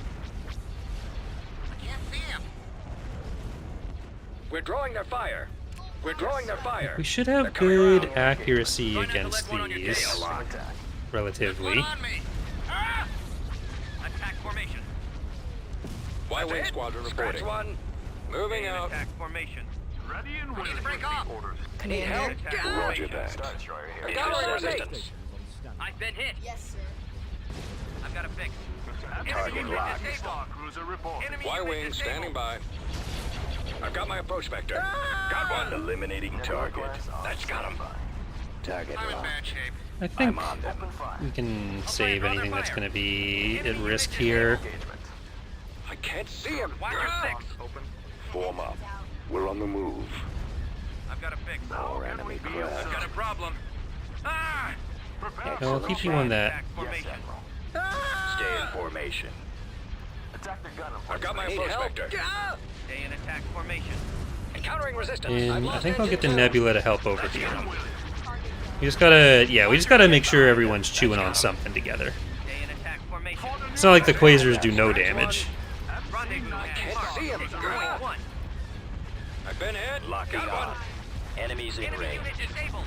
I can't see him. We're drawing their fire. We're drawing their fire. We should have good accuracy Going to have to against let one on your these, tail. Attack. relatively. One on me. Ah! Attack formation. Y-Wing squadron reporting. One. Moving Stay in out. attack formation. Ready and Ready willing. to break Receive off. orders. I need help. Attack Roger formation. that. Star Destroyer here. Encountering Stations resistance. on standby. I've been hit. Yes, sir. I've got a fix. Target unit locked. disabled. Star Cruiser report. Enemy Y-Wing unit standing disabled. by. I've got my approach vector. Got one. Eliminating target. That's got him. Target I'm in bad shape. I think Open fire. we can save brother, anything that's fire. going to be at Enemy risk unit here. Engagement. I can't see him. Watch your six. Comms open. Form up. We're on the move. I've got a fix. Our enemy I've craft. got a problem. Ah! Prepare. No, I'll keep you on that. Attack formation. Stay in formation. Attack the gun. I've got my approach vector. Stay in attack formation. Encountering resistance. And I lost think I'll get the engine Nebula to help over here. We just gotta make sure everyone's chewing on something together. Stay in attack formation. It's not like the Quasars do no damage. Rendezvous at can't Mark see him. 6.1. I've been hit. Got one. Enemies in Enemy range. unit disabled.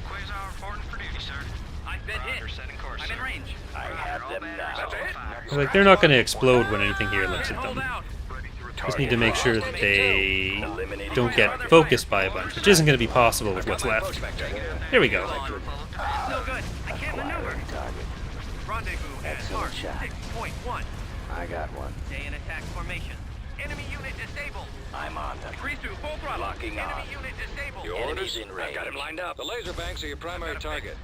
Quasar reporting for duty, sir. I've been hit. Roger, setting course, I'm in sir. range. I have them now. That's it. I was like, they're not gonna explode when anything here looks at Hold them. out. Just need to make sure that they don't get focused by a bunch, which isn't gonna be possible with what's left. There we go. No good. I can't maneuver. Rendezvous at Mark 6.1. I got one. Stay in attack formation. Enemy unit disabled. I'm on them. Increase to full throttle. Locking Enemy on. unit disabled. Your orders? Enemies in I've got him range. lined up. The laser banks are your primary target.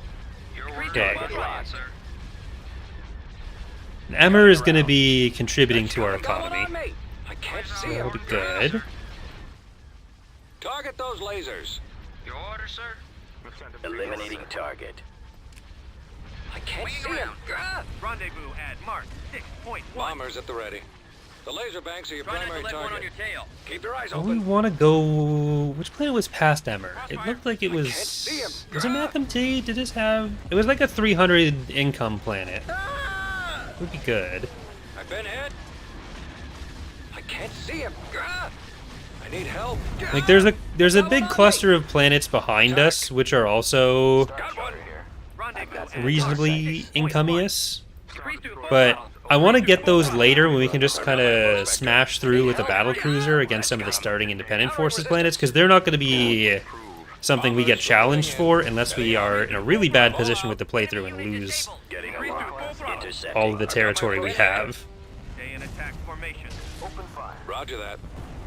Your word Okay. on line, sir. Emmer is gonna be contributing to our Got one economy. on me. I can't see That'll him. be good. Target those lasers. Your order, sir. Eliminating target. I can't Wing see him. around. Rendezvous at Mark 6.1. Bombers at the ready. The laser banks are your Try not to primary let one on target. your tail. Keep your eyes Well, we open. want to go. Which planet was past Emmer? It looked like it was. can't see him. Was it Malcolm T? Did this have? It was like a 300 income planet. Would be good. I've been hit. I can't see him. I need help. Like there's a big cluster of planets behind us, which are also Got one. Rendezvous at reasonably Mark 6.1. incomious. Increase to full But throttle. I want to get those later when we can just kind of smash through with a battle cruiser against some of the starting independent forces planets, because they're not going to be something we get challenged for unless we are in a really bad position with the playthrough and lose Getting Increase to along. full throttle. Intercepting. all of the territory we have. Stay in attack formation. Open fire. Roger that.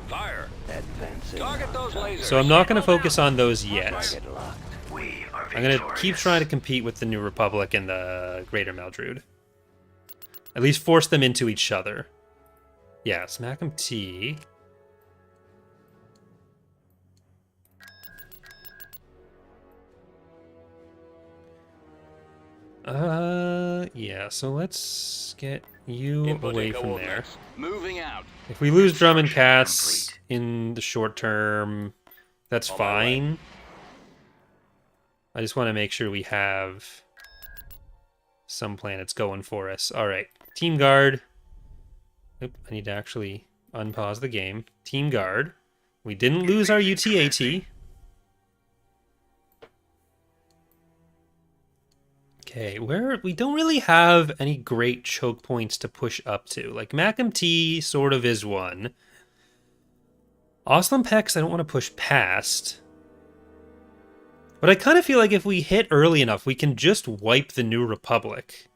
Fire. Advancing. Target those lasers. So I'm not going to focus on those yet. Target locked. We are I'm going to victorious. keep trying to compete with the New Republic and the Greater Maldrood. At least force them into each other. Yeah, smack 'em T. Yeah, so let's get you away from there. Moving out. If we lose Drum and Cats in the short term, that's fine. I just want to make sure we have some planets going for us. Alright, Team Guard. Oop, I need to actually unpause the game. Team Guard. We didn't lose our UTAT. Okay, we don't really have any great choke points to push up to. Like, Macam T sort of is one. Osmonpex I don't want to push past. But I kind of feel like if we hit early enough, we can just wipe the New Republic.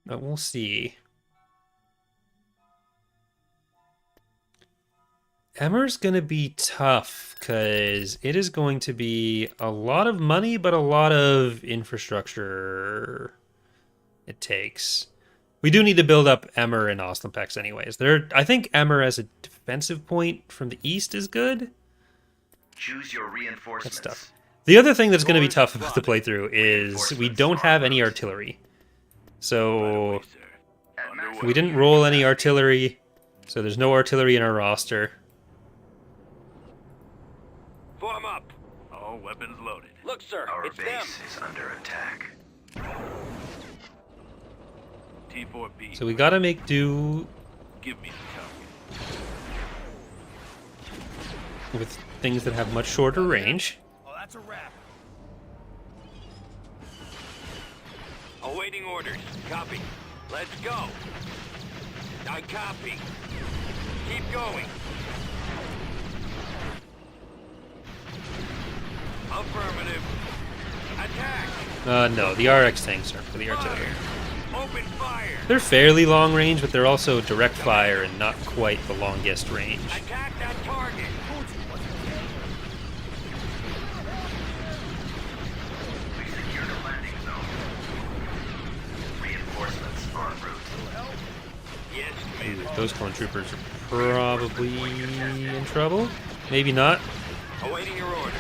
But we'll see. Emmer's going to be tough because it is going to be a lot of money, but a lot of infrastructure it takes. We do need to build up Emmer and Osmonpex anyways. I think Emmer as a defensive point from the east is good. Choose your reinforcements. That's tough. The other thing that's going to be tough about the playthrough is we don't have any artillery. So we didn't roll any artillery, so there's no artillery in our roster. Form up. All weapons loaded. Look, sir, Our it's base them. is under attack. T4B. So we got to make do Give me the target. with things that have much shorter range. Oh, that's a wrap. Awaiting orders. Copy. Let's go. I copy. Keep going. Affirmative. Attack. No, the RX tanks are for the artillery. Open fire. They're fairly long range, but they're also direct fire and not quite the longest range. Attack that target. We secured a landing zone. Reinforcements en route. Yes, Ooh, Commander. those clone troopers are probably in trouble. Maybe not. Awaiting your orders.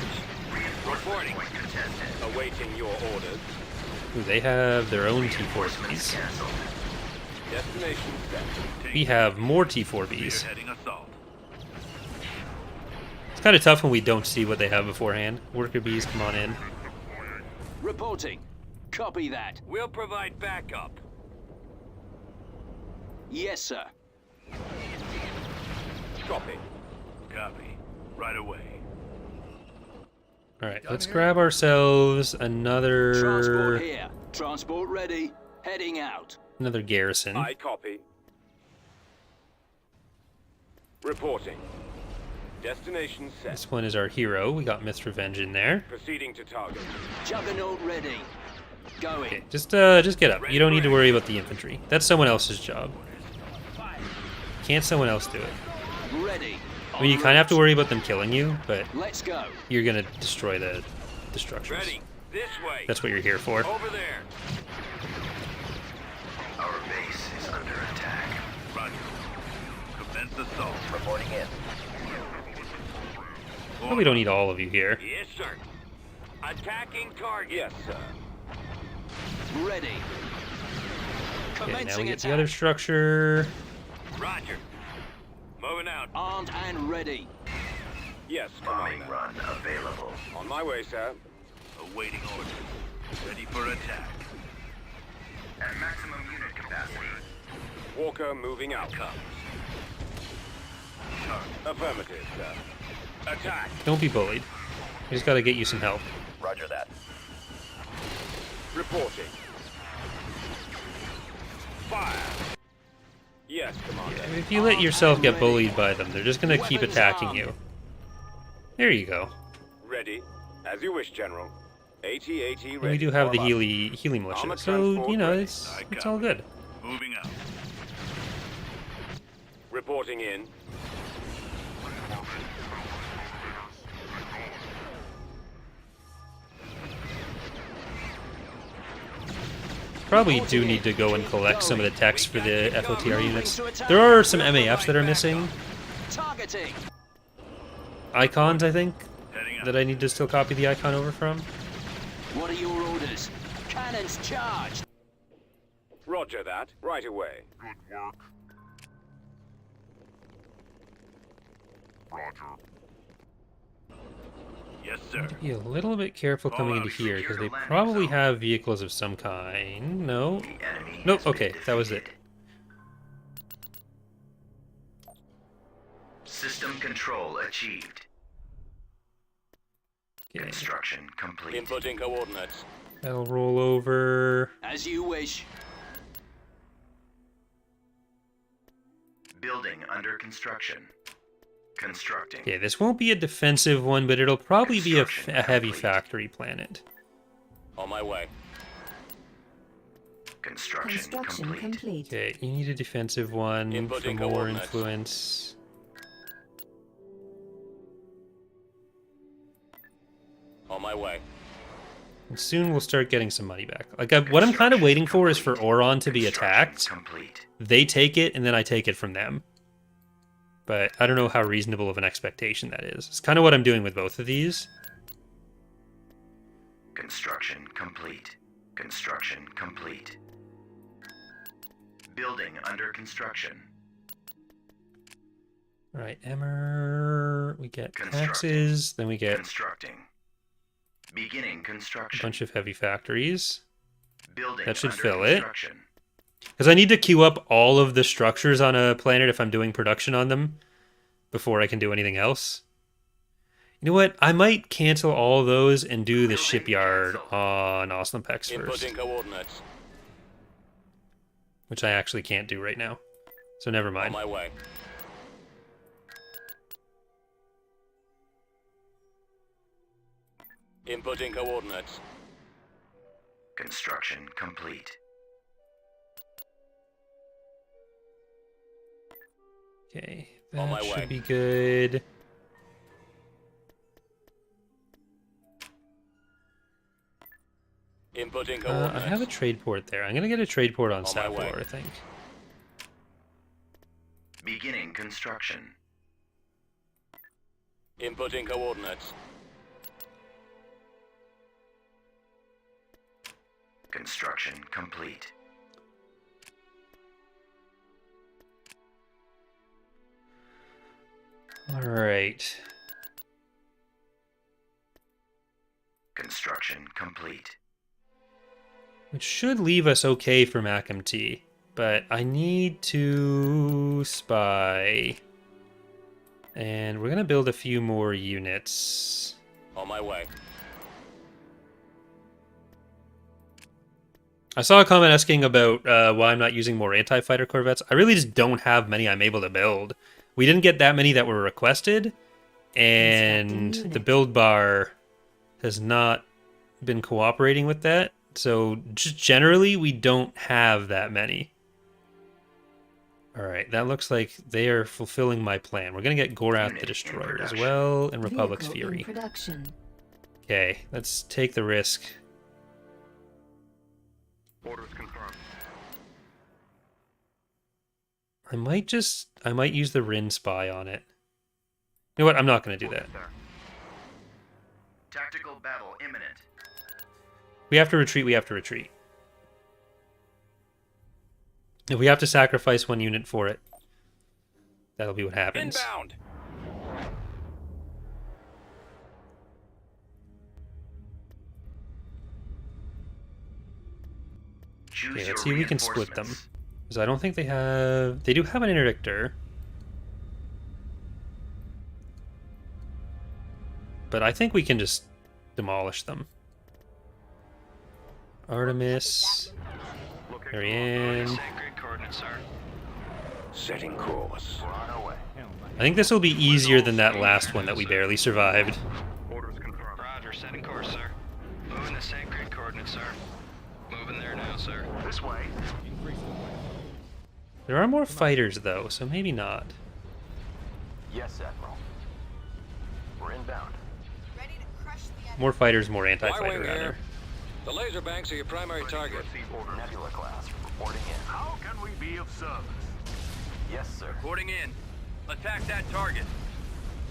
Reporting. Point contested. Awaiting your orders. Ooh, they have their own T4Bs. Cancelled. Destination set. We have more T4Bs. Heading assault. It's kind of tough when we don't see what they have beforehand. Worker bees, come on in. Reporting. Copy that. We'll provide backup. Yes, sir. Copy. Copy. Right away. All right, let's grab ourselves Transport another here. Transport ready. Heading out. garrison. I copy. Reporting. Destination set. This one is our hero. We got Myth's Revenge in there. Proceeding to target. Juggernaut ready. Going. Okay, just get up. You don't need to worry about the infantry. That's someone else's job. Can't someone else do it? Ready. I mean, you kind of have to worry about them killing you, but Let's go. you're gonna destroy the structures. Ready. This way. That's what you're here for. Over there. Our base is under attack. Roger. Commence assault. Reporting in. Well, we don't need all of you here. Yes, sir. Attacking target. Yes, sir. Ready. Okay, now Commencing we get the attack. other structure. Roger. Moving out. Armed and ready. Yes, Bombing Commander. run available. On my way, sir. Awaiting orders. Ready for attack. At maximum unit capacity. Walker moving out. Comes. Affirmative, sir. Attack. Don't be bullied. We just gotta get you some help. Roger that. Reporting. Fire. Yes, Commander. If you let yourself get bullied by them, they're just gonna keep attacking you. There you go. Ready. As you wish, General. AT-AT ready. And we do have the Form up. healing militia, Armored so transport you know ready. it's all good. Moving out. Reporting in. Probably do need to go and collect some of the techs for the FOTR units. There are some MAFs that are missing. Targeting. Icons, I think, Heading out. that I need to still copy the icon over from. What are your orders? Cannons charged. Roger that. Right away. Good work. Roger. Yes, sir. Be a little bit careful coming into here, because they probably have vehicles of some kind. No. The enemy Nope, has been okay, that was it. defeated. System control achieved. Okay, Construction complete. Inputting coordinates. that'll roll over. As you wish. Building under construction. Constructing. Okay, this won't be a defensive one, but it'll probably be a Construction heavy complete. factory planet. On my way. Construction complete. Okay, you need a defensive one for Inputting more coordinates. influence. On my way. And soon we'll start getting some money back. Like, what I'm kind of waiting for is for Oron to be attacked. Complete. They take it, and then I take it from them. But I don't know how reasonable of an expectation that is. It's kind of what I'm doing with both of these. Construction complete. Construction complete. Building under construction. All right, Emmer. We get Constructing. taxes. Then we get Constructing. Beginning a construction. bunch of heavy factories. Building That should under fill it. construction. Because I need to queue up all of the structures on a planet if I'm doing production on them before I can do anything else. You know what? I might cancel all of those and do the shipyard on Osmonpex first, Inputting coordinates. which I actually can't do right now. So never On mind. my way. Inputting coordinates. Construction complete. Okay, On my that way. should be good. Inputting I coordinates. have a trade port there. I'm gonna get a trade port on On my way. Zafalor, I think. Beginning construction. Inputting coordinates. Construction complete. All right. Construction complete. Which should leave us okay for MacMT, but I need to spy. And we're gonna build a few more units. On my way. I saw a comment asking about why I'm not using more anti-fighter corvettes. I really just don't have many I'm able to build. We didn't get that many that were requested, and the build bar has not been cooperating with that. So just generally, we don't have that many. All right, that looks like they are fulfilling my plan. We're going to get Gorath Unit the in Destroyer as production. well, and Republic's Vehicle in Fury. production. Okay, let's take the risk. Orders confirmed. I might use the Rin Spy on it. You know what? I'm not going to do that. Sir. Tactical battle imminent. We have to retreat, we have to retreat. If we have to sacrifice one unit for it, that'll be what happens. Inbound. Choose Okay, your let's see if we can split them. reinforcements. Because I don't think they have... They do have an interdictor. But I think we can just demolish them. Artemis, Marianne. Sacred coordinates, sir. Setting course. We're on our way. I think this will be easier than that last one that we barely survived. Orders confirmed. Roger, setting course, sir. Moving the sacred coordinates, sir. Moving there now, sir. This way. Increase the weight. There are more fighters, though, so maybe not. Yes, Admiral. We're inbound. Ready to crush the enemy. More fighters, more Y-wing anti-fighter, here. rather. The laser banks are your primary target. Receive orders. Nebula class reporting in. How can we be of service? Yes, sir. Reporting in. Attack that target.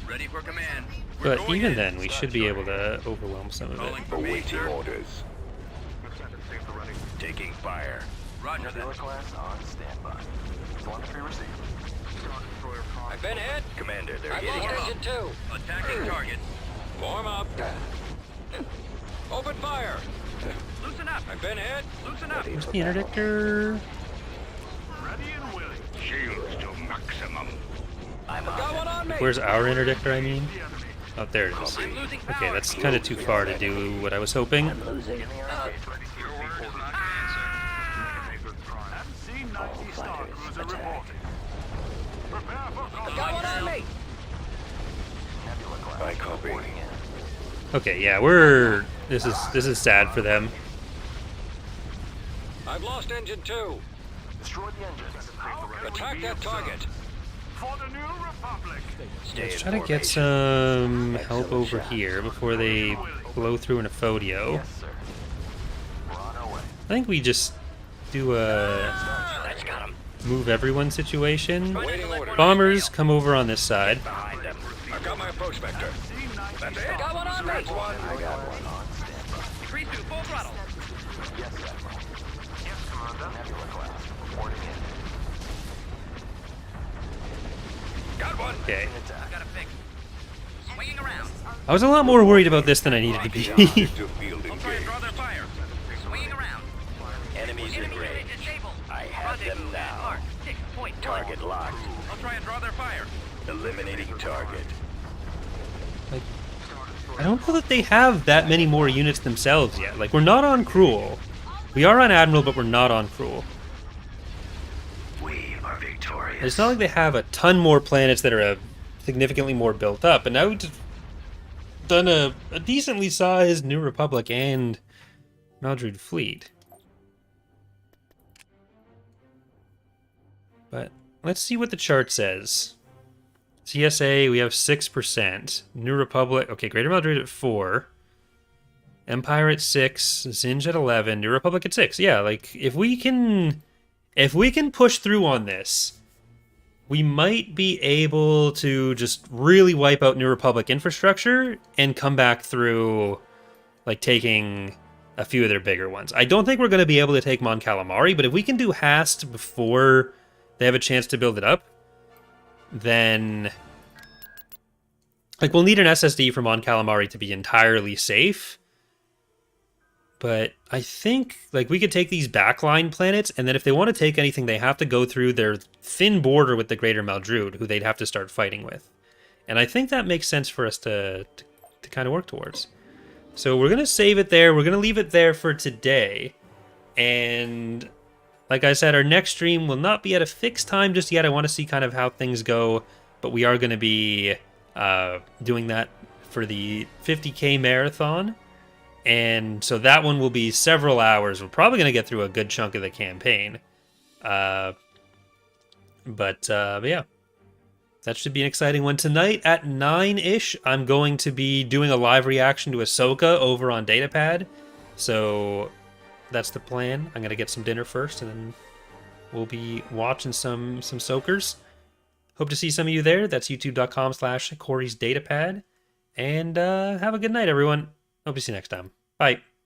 Ready for command. But even then, we should be able to overwhelm some of Calling it. for me, sir. orders. Lieutenant, safe for ready. Taking fire. Roger that. Nebula class on standby. Telemetry received. Star Destroyer comms. I've been hit. Commander, they're I'm hitting on us. station 2. Attacking target. Form up. Open fire. Loosen up. I've been hit. Loosen up. Where's the interdictor? Ready and willing. Shields to maximum. Got one on me. Where's our interdictor, I mean? The enemy. Oh, there it is. I'm losing Okay, power. that's kind of too far to do what I was hoping. Beginning our engage. Ready to receive Your word is orders. not command, sir. Navy prime. MC-90 Star Cruiser reporting. Prepare for combat. Got one on me. Nebula class I copy. reporting in. Okay, yeah, we're... This is sad for them. I've I've lost engine 2. Destroy the engines. Attack that target. For the New Republic. Let's try to get some help over here before they blow through an Aphodio. Yes, sir. We're on our way. I think we just do a That's got him. move everyone situation. Waiting orders. Bombers, come over on this side. Behind him. I've got my approach vector. That's it. Got one on me. Scratch one. I got one on standby. 3-2, full throttle. Yes, Admiral. Yes, Commander. Nebula class. Reporting in. Got one. Okay. I've got a fix. Swinging around. I was a lot more worried about this than I needed to be. To field I'll try and draw their fire. Swinging around. Enemies in range. Disabled. I have them now. Mark. 6 point Target locked. I'll try and draw their fire. Eliminating target. Like, I don't know that they have that many more units themselves yet. Like, we're not on Cruel. We are on Admiral, but we're not on Cruel. We are victorious. It's not like they have a ton more planets that are significantly more built up, and now we've just done a decently sized New Republic and Maldrood fleet. But let's see what the chart says. CSA, we have 6%. New Republic, okay, Greater Maldrood at 4. Empire at 6. Zinj at 11. New Republic at 6. Yeah, like, if we can push through on this, we might be able to just really wipe out New Republic infrastructure and come back through, like, taking a few of their bigger ones. I don't think we're going to be able to take Mon Calamari, but if we can do Hast before they have a chance to build it up, then, like, we'll need an SSD from Mon Calamari to be entirely safe. But I think, like, we could take these backline planets, and then if they want to take anything, they have to go through their thin border with the Greater Maldrood, who they'd have to start fighting with. And I think that makes sense for us to kind of work towards. So we're going to save it there. We're going to leave it there for today. And like I said, our next stream will not be at a fixed time just yet. I want to see kind of how things go. But we are going to be doing that for the 50K marathon. And so that one will be several hours. We're probably going to get through a good chunk of the campaign. But yeah, that should be an exciting one. Tonight at 9-ish, I'm going to be doing a live reaction to Ahsoka over on Datapad. So that's the plan. I'm going to get some dinner first, and then we'll be watching some soakers. Hope to see some of you there. That's youtube.com/Corey's Datapad. And have a good night, everyone. Hope to see you next time. Bye.